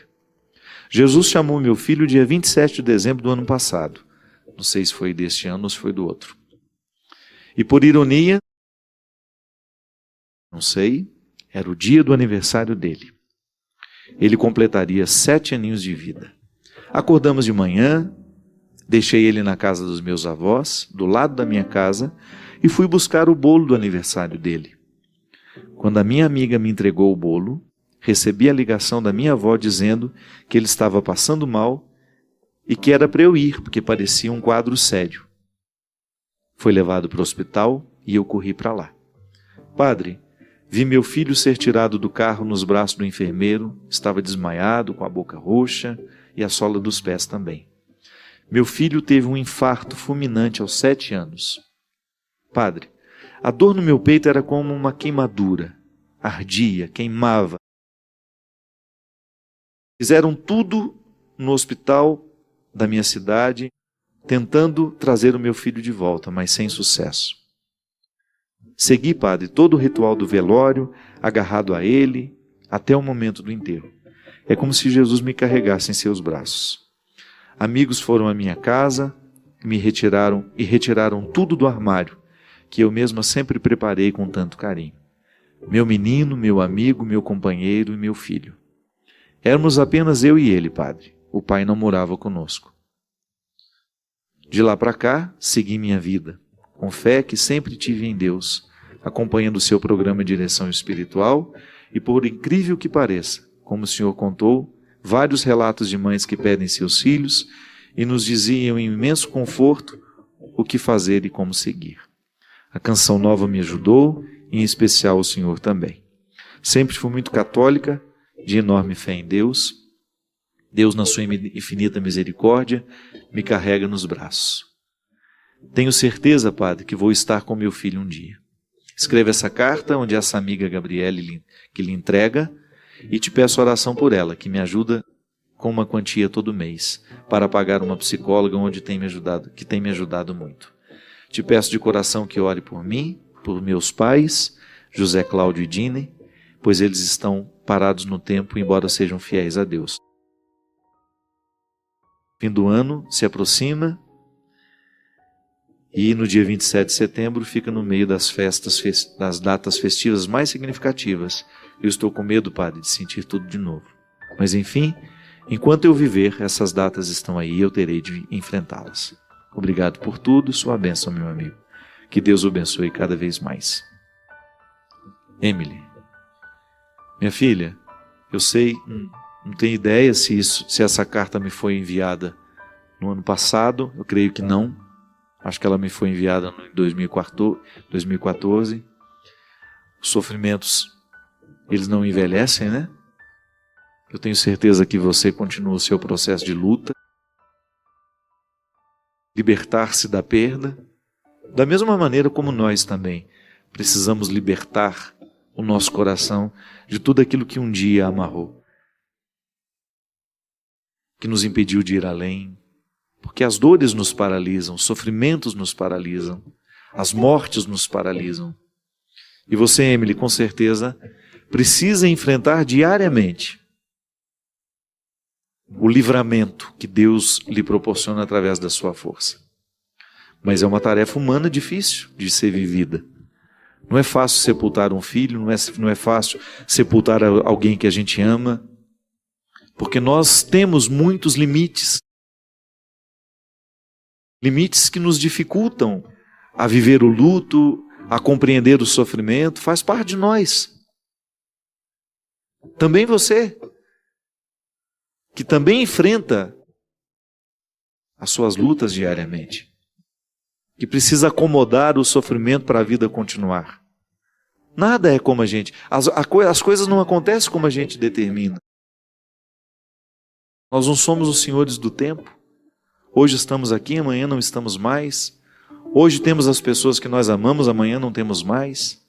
Jesus chamou meu filho dia 27 de dezembro do ano passado. Não sei se foi deste ano ou se foi do outro. E por ironia, não sei, era o dia do aniversário dele. Ele completaria 7 aninhos de vida. Acordamos de manhã, deixei ele na casa dos meus avós, do lado da minha casa, e fui buscar o bolo do aniversário dele. Quando a minha amiga me entregou o bolo, recebi a ligação da minha avó dizendo que ele estava passando mal e que era para eu ir, porque parecia um quadro sério. Foi levado para o hospital e eu corri para lá. Padre, vi meu filho ser tirado do carro nos braços do enfermeiro, estava desmaiado, com a boca roxa e a sola dos pés também. Meu filho teve um infarto fulminante aos 7 anos. Padre, a dor no meu peito era como uma queimadura, ardia, queimava. Fizeram tudo no hospital da minha cidade, tentando trazer o meu filho de volta, mas sem sucesso. Segui, padre, todo o ritual do velório, agarrado a ele, até o momento do enterro. É como se Jesus me carregasse em seus braços. Amigos foram à minha casa, me retiraram tudo do armário, que eu mesma sempre preparei com tanto carinho. Meu menino, meu amigo, meu companheiro e meu filho. Éramos apenas eu e ele, padre. O pai não morava conosco. De lá para cá, segui minha vida, com fé que sempre tive em Deus, acompanhando o seu programa de direção espiritual e, por incrível que pareça, como o senhor contou, vários relatos de mães que pedem seus filhos e nos diziam em imenso conforto o que fazer e como seguir. A Canção Nova me ajudou, em especial o senhor também. Sempre fui muito católica, de enorme fé em Deus. Deus, na sua infinita misericórdia, me carrega nos braços. Tenho certeza, padre, que vou estar com meu filho um dia. Escreva essa carta, onde essa amiga Gabriele que lhe entrega, e te peço oração por ela, que me ajuda com uma quantia todo mês, para pagar uma psicóloga que tem me ajudado muito. Te peço de coração que ore por mim, por meus pais, José Cláudio e Dine, pois eles estão parados no tempo, embora sejam fiéis a Deus. Fim do ano se aproxima E no dia 27 de setembro fica no meio das das datas festivas mais significativas. Eu estou com medo, Padre, de sentir tudo de novo. Mas enfim, enquanto eu viver, essas datas estão aí e eu terei de enfrentá-las. Obrigado por tudo, sua bênção, meu amigo. Que Deus o abençoe cada vez mais. Emily, minha filha, eu sei, não tenho ideia se essa carta me foi enviada no ano passado, eu creio que não. Acho que ela me foi enviada em 2014. Os sofrimentos, eles não envelhecem, né? Eu tenho certeza que você continua o seu processo de luta. Libertar-se da perda. Da mesma maneira como nós também precisamos libertar o nosso coração de tudo aquilo que um dia amarrou, que nos impediu de ir além. Porque as dores nos paralisam, os sofrimentos nos paralisam, as mortes nos paralisam. E você, Emily, com certeza, precisa enfrentar diariamente o livramento que Deus lhe proporciona através da sua força. Mas é uma tarefa humana difícil de ser vivida. Não é fácil sepultar um filho, não é fácil sepultar alguém que a gente ama, porque nós temos muitos limites. Limites que nos dificultam a viver o luto, a compreender o sofrimento, faz parte de nós. Também você, que também enfrenta as suas lutas diariamente, que precisa acomodar o sofrimento para a vida continuar. Nada é como a gente, as coisas não acontecem como a gente determina. Nós não somos os senhores do tempo. Hoje estamos aqui, amanhã não estamos mais. Hoje temos as pessoas que nós amamos, amanhã não temos mais.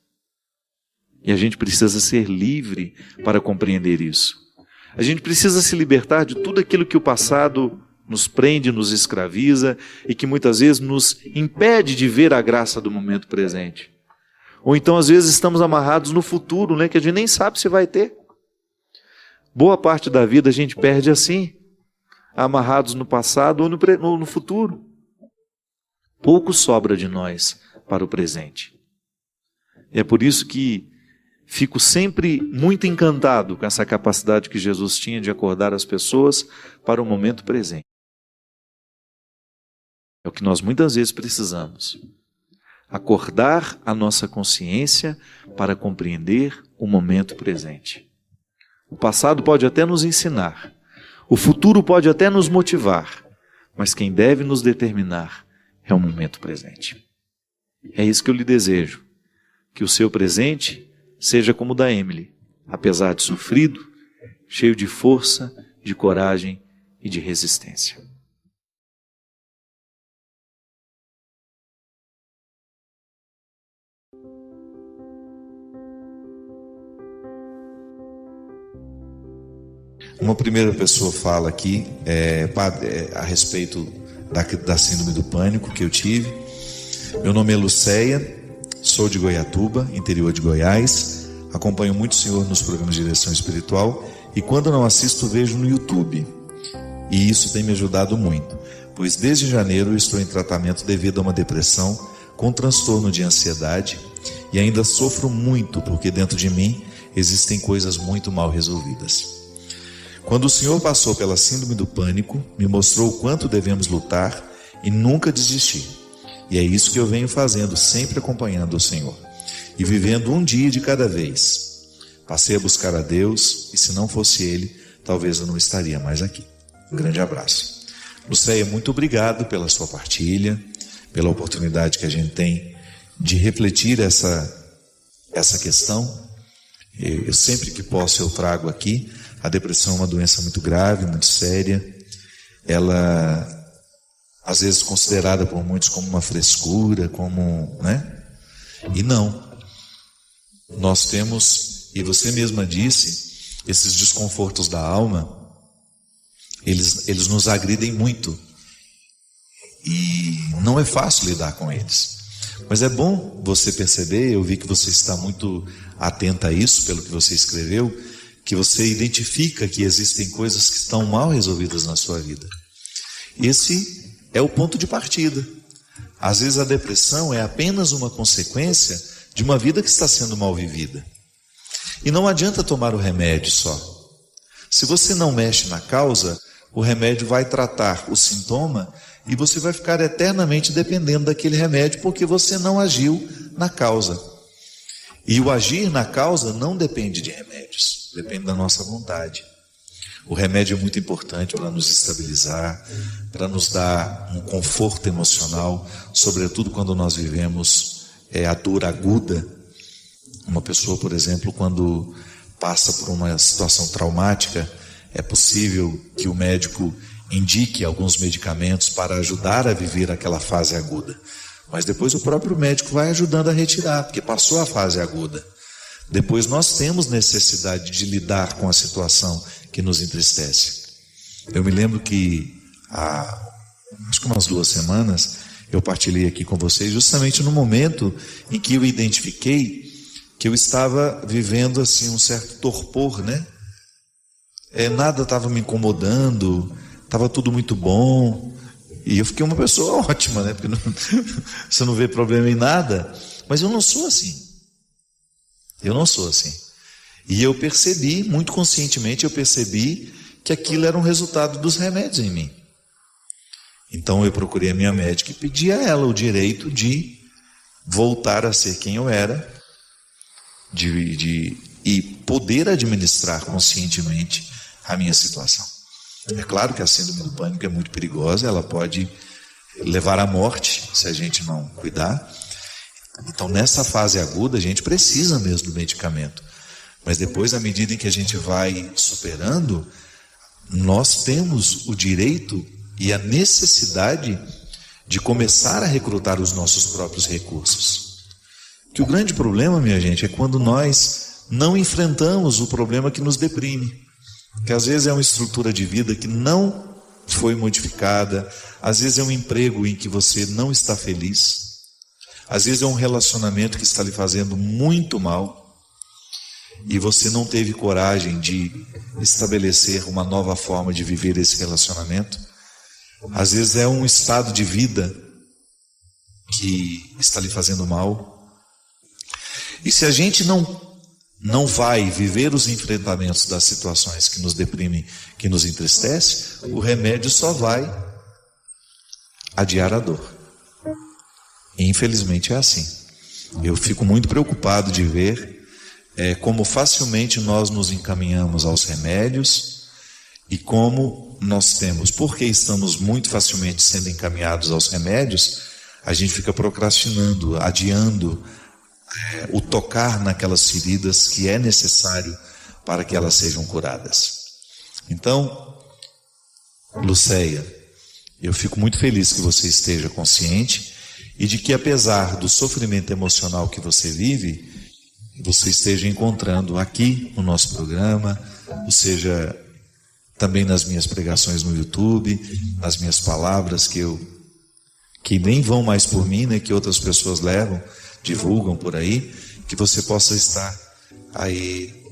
E a gente precisa ser livre para compreender isso. A gente precisa se libertar de tudo aquilo que o passado nos prende, nos escraviza e que muitas vezes nos impede de ver a graça do momento presente. Ou então às vezes estamos amarrados no futuro, né, que a gente nem sabe se vai ter. Boa parte da vida a gente perde assim, amarrados no passado ou no futuro. Pouco sobra de nós para o presente. É por isso que fico sempre muito encantado com essa capacidade que Jesus tinha de acordar as pessoas para o momento presente. É o que nós muitas vezes precisamos. Acordar a nossa consciência para compreender o momento presente. O passado pode até nos ensinar. O futuro pode até nos motivar, mas quem deve nos determinar é o momento presente. É isso que eu lhe desejo, que o seu presente seja como o da Emily, apesar de sofrido, cheio de força, de coragem e de resistência. Uma primeira pessoa fala aqui a respeito da síndrome do pânico que eu tive. Meu nome é Lucéia, sou de Goiatuba, interior de Goiás. Acompanho muito o senhor nos programas de direção espiritual e quando não assisto, vejo no YouTube. E isso tem me ajudado muito, pois desde janeiro eu estou em tratamento devido a uma depressão com transtorno de ansiedade e ainda sofro muito porque dentro de mim existem coisas muito mal resolvidas. Quando o Senhor passou pela síndrome do pânico, me mostrou o quanto devemos lutar e nunca desistir. E é isso que eu venho fazendo, sempre acompanhando o Senhor. E vivendo um dia de cada vez. Passei a buscar a Deus e se não fosse Ele, talvez eu não estaria mais aqui. Um grande abraço. Lucéia, muito obrigado pela sua partilha, pela oportunidade que a gente tem de refletir essa questão. Eu sempre que posso eu trago aqui. A depressão é uma doença muito grave, muito séria. Ela, às vezes, considerada por muitos como uma frescura, né? E não. Nós temos, e você mesma disse, esses desconfortos da alma, eles nos agridem muito. E não é fácil lidar com eles. Mas é bom você perceber, eu vi que você está muito atenta a isso, pelo que você escreveu, que você identifica que existem coisas que estão mal resolvidas na sua vida. Esse é o ponto de partida. Às vezes a depressão é apenas uma consequência de uma vida que está sendo mal vivida. E não adianta tomar o remédio só. Se você não mexe na causa, o remédio vai tratar o sintoma e você vai ficar eternamente dependendo daquele remédio porque você não agiu na causa. E o agir na causa não depende de remédios, depende da nossa vontade. O remédio é muito importante para nos estabilizar, para nos dar um conforto emocional, sobretudo quando nós vivemos a dor aguda. Uma pessoa, por exemplo, quando passa por uma situação traumática, é possível que o médico indique alguns medicamentos para ajudar a viver aquela fase aguda. Mas depois o próprio médico vai ajudando a retirar, porque passou a fase aguda. Depois nós temos necessidade de lidar com a situação que nos entristece. Eu me lembro que acho que umas 2 semanas eu partilhei aqui com vocês justamente no momento em que eu identifiquei que eu estava vivendo assim um certo torpor, né? Nada estava me incomodando, estava tudo muito bom, e eu fiquei uma pessoa ótima, né? Porque você não vê problema em nada, mas eu não sou assim. Eu não sou assim. E eu percebi, muito conscientemente, eu percebi que aquilo era um resultado dos remédios em mim. Então eu procurei a minha médica e pedi a ela o direito de voltar a ser quem eu era, e poder administrar conscientemente a minha situação. É claro que a síndrome do pânico é muito perigosa, ela pode levar à morte se a gente não cuidar. Então nessa fase aguda a gente precisa mesmo do medicamento. Mas depois, à medida em que a gente vai superando, nós temos o direito e a necessidade de começar a recrutar os nossos próprios recursos. Que o grande problema, minha gente, é quando nós não enfrentamos o problema que nos deprime. Que às vezes é uma estrutura de vida que não foi modificada, às vezes é um emprego em que você não está feliz, às vezes é um relacionamento que está lhe fazendo muito mal, e você não teve coragem de estabelecer uma nova forma de viver esse relacionamento. Às vezes é um estado de vida que está lhe fazendo mal. E se a gente não vai viver os enfrentamentos das situações que nos deprimem, que nos entristece, o remédio só vai adiar a dor. E infelizmente é assim. Eu fico muito preocupado de ver como facilmente nós nos encaminhamos aos remédios e como nós temos, porque estamos muito facilmente sendo encaminhados aos remédios, a gente fica procrastinando, adiando o tocar naquelas feridas que é necessário para que elas sejam curadas. Então, Lucéia, eu fico muito feliz que você esteja consciente e de que, apesar do sofrimento emocional que você vive, você esteja encontrando aqui no nosso programa, ou seja, também nas minhas pregações no YouTube, nas minhas palavras que nem vão mais por mim, né, que outras pessoas levam, divulgam por aí, que você possa estar aí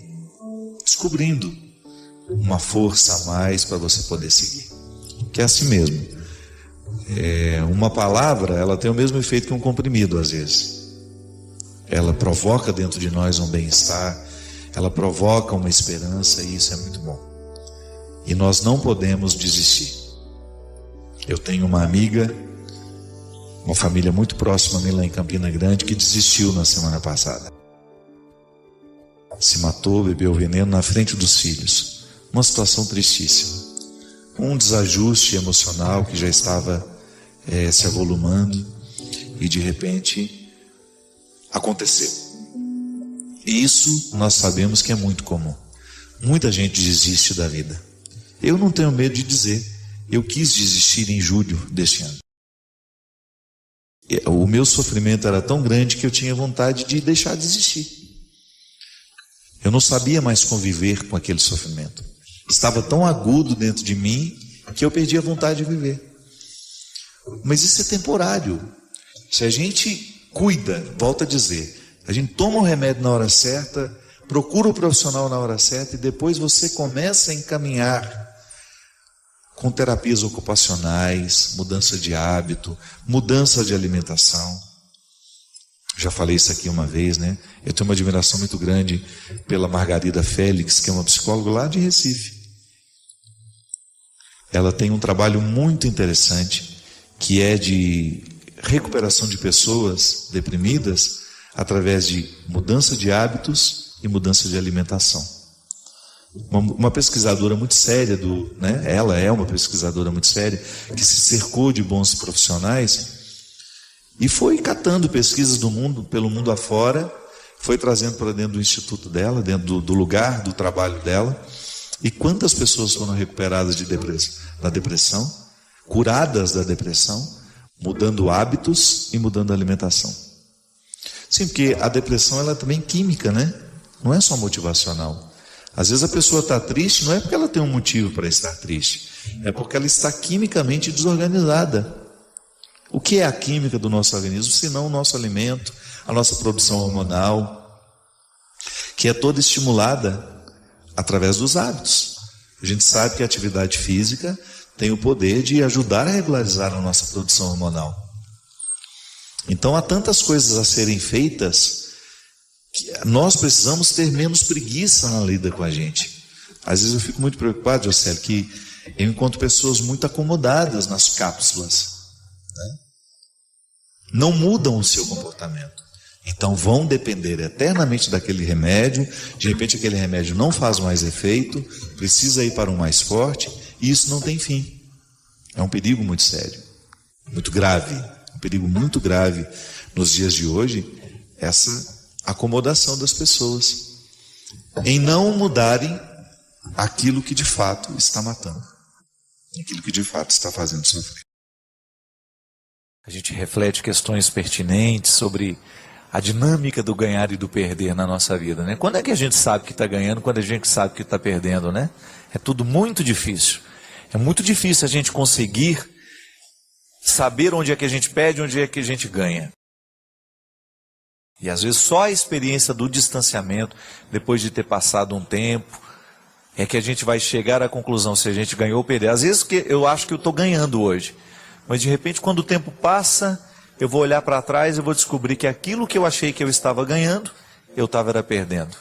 descobrindo uma força a mais para você poder seguir. Que é assim mesmo. Uma palavra, ela tem o mesmo efeito que um comprimido às vezes. Ela provoca dentro de nós um bem-estar, ela provoca uma esperança, e isso é muito bom. E nós não podemos desistir. Eu tenho uma amiga, uma família muito próxima a mim lá em Campina Grande, que desistiu na semana passada. Se matou, bebeu veneno na frente dos filhos. Uma situação tristíssima. Um desajuste emocional que já estava se avolumando e de repente aconteceu. E isso nós sabemos que é muito comum. Muita gente desiste da vida. Eu não tenho medo de dizer, eu quis desistir em julho deste ano. O meu sofrimento era tão grande que eu tinha vontade de deixar de existir. Eu não sabia mais conviver com aquele sofrimento. Estava tão agudo dentro de mim que eu perdi a vontade de viver. Mas isso é temporário. Se a gente cuida, volta a dizer, a gente toma o remédio na hora certa, procura o profissional na hora certa e depois você começa a encaminhar com terapias ocupacionais, mudança de hábito, mudança de alimentação. Já falei isso aqui uma vez, né? Eu tenho uma admiração muito grande pela Margarida Félix, que é uma psicóloga lá de Recife. Ela tem um trabalho muito interessante, que é de recuperação de pessoas deprimidas através de mudança de hábitos e mudança de alimentação. Uma pesquisadora muito séria, ela é uma pesquisadora muito séria, que se cercou de bons profissionais e foi catando pesquisas do mundo, pelo mundo afora, foi trazendo para dentro do instituto dela, dentro do lugar do trabalho dela. E quantas pessoas foram recuperadas da depressão, curadas da depressão, mudando hábitos e mudando a alimentação. Sim, porque a depressão ela é também química, né? Não é só motivacional. Às vezes a pessoa está triste, não é porque ela tem um motivo para estar triste, é porque ela está quimicamente desorganizada. O que é a química do nosso organismo, senão o nosso alimento, a nossa produção hormonal, que é toda estimulada através dos hábitos. A gente sabe que a atividade física tem o poder de ajudar a regularizar a nossa produção hormonal. Então há tantas coisas a serem feitas que nós precisamos ter menos preguiça na lida com a gente. Às vezes eu fico muito preocupado, Jocélio, que eu encontro pessoas muito acomodadas nas cápsulas, né? Não mudam o seu comportamento. Então vão depender eternamente daquele remédio, de repente aquele remédio não faz mais efeito, precisa ir para um mais forte, e isso não tem fim. É um perigo muito sério, muito grave, um perigo muito grave nos dias de hoje, essa acomodação das pessoas, em não mudarem aquilo que de fato está matando, aquilo que de fato está fazendo sofrer. A gente reflete questões pertinentes sobre a dinâmica do ganhar e do perder na nossa vida, né? Quando é que a gente sabe que está ganhando, quando a gente sabe que está perdendo, né? É tudo muito difícil. É muito difícil a gente conseguir saber onde é que a gente perde, onde é que a gente ganha. E às vezes só a experiência do distanciamento, depois de ter passado um tempo, é que a gente vai chegar à conclusão se a gente ganhou ou perdeu. Às vezes eu acho que eu estou ganhando hoje, mas de repente quando o tempo passa, eu vou olhar para trás e vou descobrir que aquilo que eu achei que eu estava ganhando, eu estava perdendo.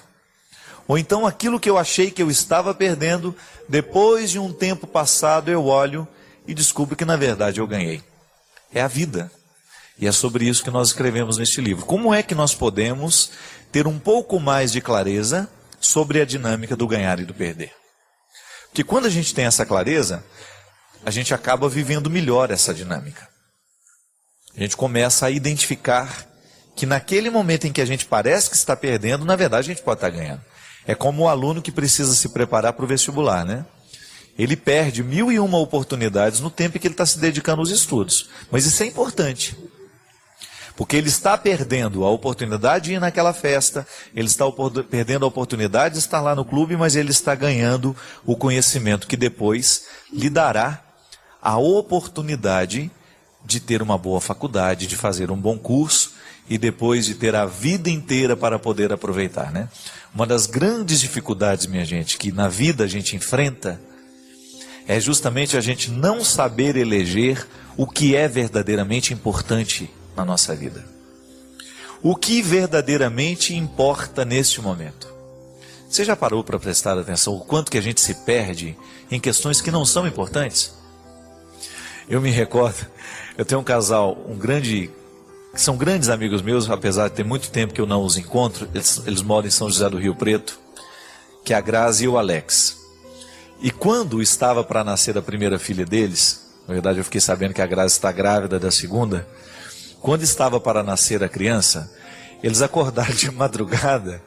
Ou então aquilo que eu achei que eu estava perdendo, depois de um tempo passado eu olho e descubro que na verdade eu ganhei. É a vida. E é sobre isso que nós escrevemos neste livro. Como é que nós podemos ter um pouco mais de clareza sobre a dinâmica do ganhar e do perder? Porque quando a gente tem essa clareza, a gente acaba vivendo melhor essa dinâmica. A gente começa a identificar que naquele momento em que a gente parece que está perdendo, na verdade a gente pode estar ganhando. É como o aluno que precisa se preparar para o vestibular, né? Ele perde 1001 oportunidades no tempo em que ele está se dedicando aos estudos. Mas isso é importante. Porque ele está perdendo a oportunidade de ir naquela festa, ele está perdendo a oportunidade de estar lá no clube, mas ele está ganhando o conhecimento que depois lhe dará a oportunidade de ter uma boa faculdade, de fazer um bom curso e depois de ter a vida inteira para poder aproveitar, né? Uma das grandes dificuldades, minha gente, que na vida a gente enfrenta é justamente a gente não saber eleger o que é verdadeiramente importante na nossa vida. O que verdadeiramente importa neste momento? Você já parou para prestar atenção o quanto que a gente se perde em questões que não são importantes? Eu me recordo, eu tenho um casal, que são grandes amigos meus, apesar de ter muito tempo que eu não os encontro, eles moram em São José do Rio Preto, que é a Grazi e o Alex. E quando estava para nascer a primeira filha deles, na verdade eu fiquei sabendo que a Grazi está grávida da segunda, quando estava para nascer a criança, eles acordaram de madrugada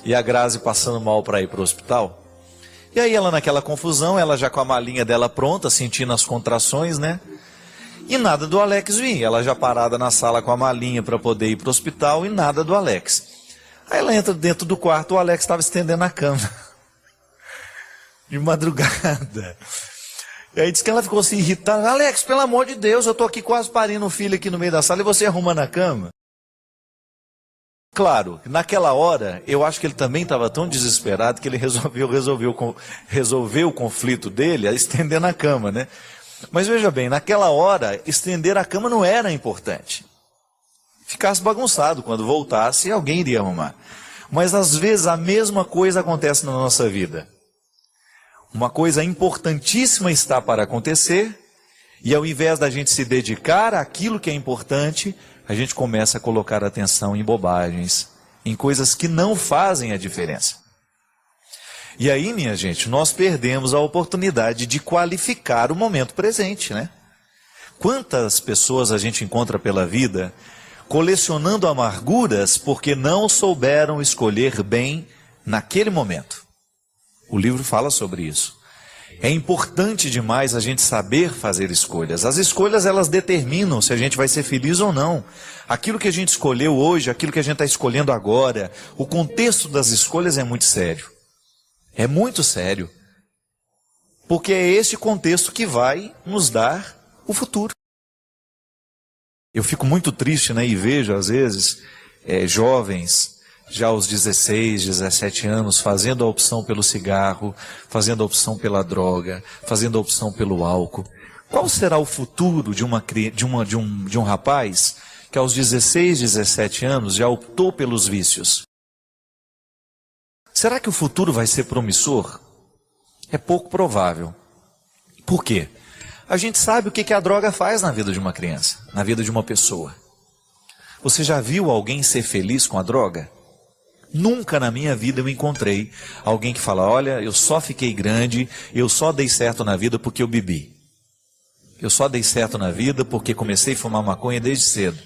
e a Grazi passando mal para ir para o hospital. E aí ela naquela confusão, ela já com a malinha dela pronta, sentindo as contrações, né? E nada do Alex vir, ela já parada na sala com a malinha para poder ir para o hospital e nada do Alex. Aí ela entra dentro do quarto, o Alex estava estendendo a cama. De madrugada. E aí diz que ela ficou assim irritada. Alex, pelo amor de Deus, eu estou aqui quase parindo um filho aqui no meio da sala e você arruma na cama. Claro, naquela hora, eu acho que ele também estava tão desesperado que ele resolveu o conflito dele estendendo a cama, né? Mas veja bem, naquela hora, estender a cama não era importante. Ficasse bagunçado, quando voltasse, alguém iria arrumar. Mas às vezes a mesma coisa acontece na nossa vida. Uma coisa importantíssima está para acontecer, e ao invés da gente se dedicar àquilo que é importante, a gente começa a colocar atenção em bobagens, em coisas que não fazem a diferença. E aí, minha gente, nós perdemos a oportunidade de qualificar o momento presente, né? Quantas pessoas a gente encontra pela vida colecionando amarguras porque não souberam escolher bem naquele momento? O livro fala sobre isso. É importante demais a gente saber fazer escolhas. As escolhas, elas determinam se a gente vai ser feliz ou não. Aquilo que a gente escolheu hoje, aquilo que a gente está escolhendo agora, o contexto das escolhas é muito sério. É muito sério. Porque é esse contexto que vai nos dar o futuro. Eu fico muito triste, né, e vejo às vezes jovens já aos 16, 17 anos, fazendo a opção pelo cigarro, fazendo a opção pela droga, fazendo a opção pelo álcool. Qual será o futuro de um rapaz que aos 16, 17 anos já optou pelos vícios? Será que o futuro vai ser promissor? É pouco provável. Por quê? A gente sabe o que a droga faz na vida de uma criança, na vida de uma pessoa. Você já viu alguém ser feliz com a droga? Nunca na minha vida eu encontrei alguém que fala, olha, eu só fiquei grande, eu só dei certo na vida porque eu bebi. Eu só dei certo na vida porque comecei a fumar maconha desde cedo.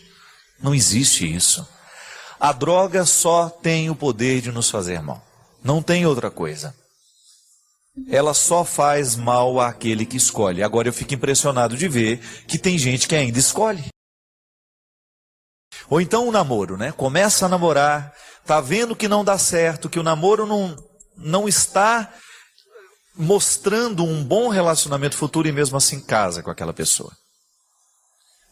Não existe isso. A droga só tem o poder de nos fazer mal. Não tem outra coisa. Ela só faz mal àquele que escolhe. Agora eu fico impressionado de ver que tem gente que ainda escolhe. Ou então o namoro, né? Começa a namorar, tá vendo que não dá certo, que o namoro não está mostrando um bom relacionamento futuro e mesmo assim casa com aquela pessoa.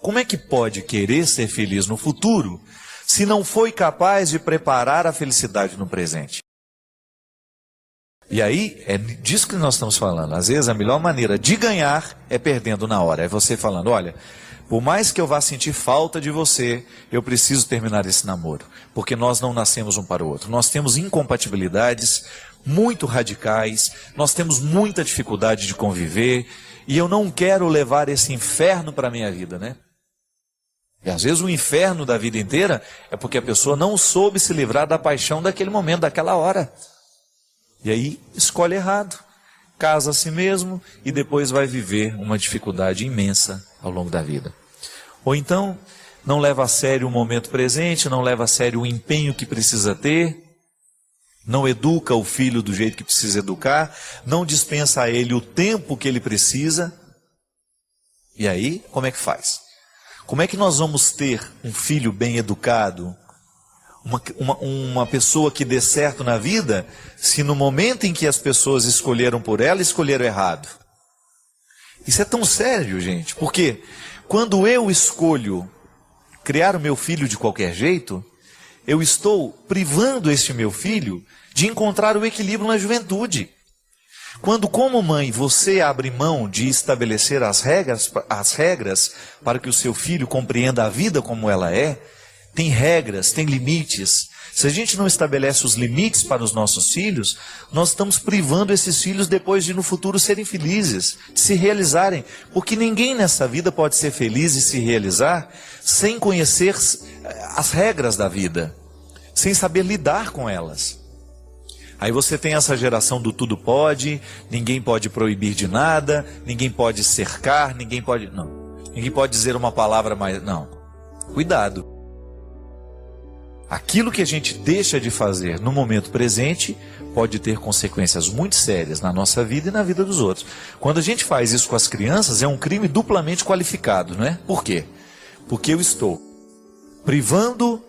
Como é que pode querer ser feliz no futuro se não foi capaz de preparar a felicidade no presente? E aí, é disso que nós estamos falando. Às vezes a melhor maneira de ganhar é perdendo na hora. É você falando, olha, por mais que eu vá sentir falta de você, eu preciso terminar esse namoro. Porque nós não nascemos um para o outro. Nós temos incompatibilidades muito radicais, nós temos muita dificuldade de conviver, e eu não quero levar esse inferno para a minha vida, né? E às vezes o inferno da vida inteira é porque a pessoa não soube se livrar da paixão daquele momento, daquela hora. E aí escolhe errado, casa a si mesmo e depois vai viver uma dificuldade imensa ao longo da vida. Ou então não leva a sério o momento presente, não leva a sério o empenho que precisa ter, não educa o filho do jeito que precisa educar, não dispensa a ele o tempo que ele precisa. E aí, como é que faz? Como é que nós vamos ter um filho bem educado, uma pessoa que dê certo na vida, se no momento em que as pessoas escolheram por ela, escolheram errado? Isso é tão sério, gente, porque quando eu escolho criar o meu filho de qualquer jeito, eu estou privando este meu filho de encontrar o equilíbrio na juventude. Quando, como mãe, você abre mão de estabelecer as regras para que o seu filho compreenda a vida como ela é, tem regras, tem limites. Se a gente não estabelece os limites para os nossos filhos, nós estamos privando esses filhos depois de no futuro serem felizes, de se realizarem. Porque ninguém nessa vida pode ser feliz e se realizar sem conhecer as regras da vida, sem saber lidar com elas. Aí você tem essa geração do tudo pode, ninguém pode proibir de nada, ninguém pode cercar, ninguém pode dizer uma palavra mais, não. Cuidado. Aquilo que a gente deixa de fazer no momento presente pode ter consequências muito sérias na nossa vida e na vida dos outros. Quando a gente faz isso com as crianças, é um crime duplamente qualificado, não é? Por quê? Porque eu estou privando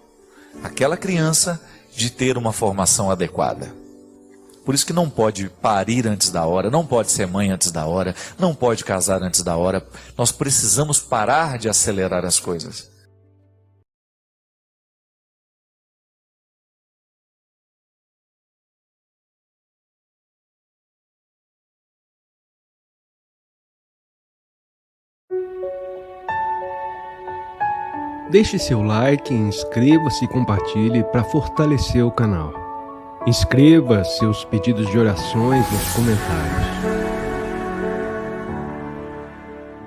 aquela criança de ter uma formação adequada. Por isso que não pode parir antes da hora, não pode ser mãe antes da hora, não pode casar antes da hora. Nós precisamos parar de acelerar as coisas. Deixe seu like, inscreva-se e compartilhe para fortalecer o canal. Inscreva seus pedidos de orações nos comentários.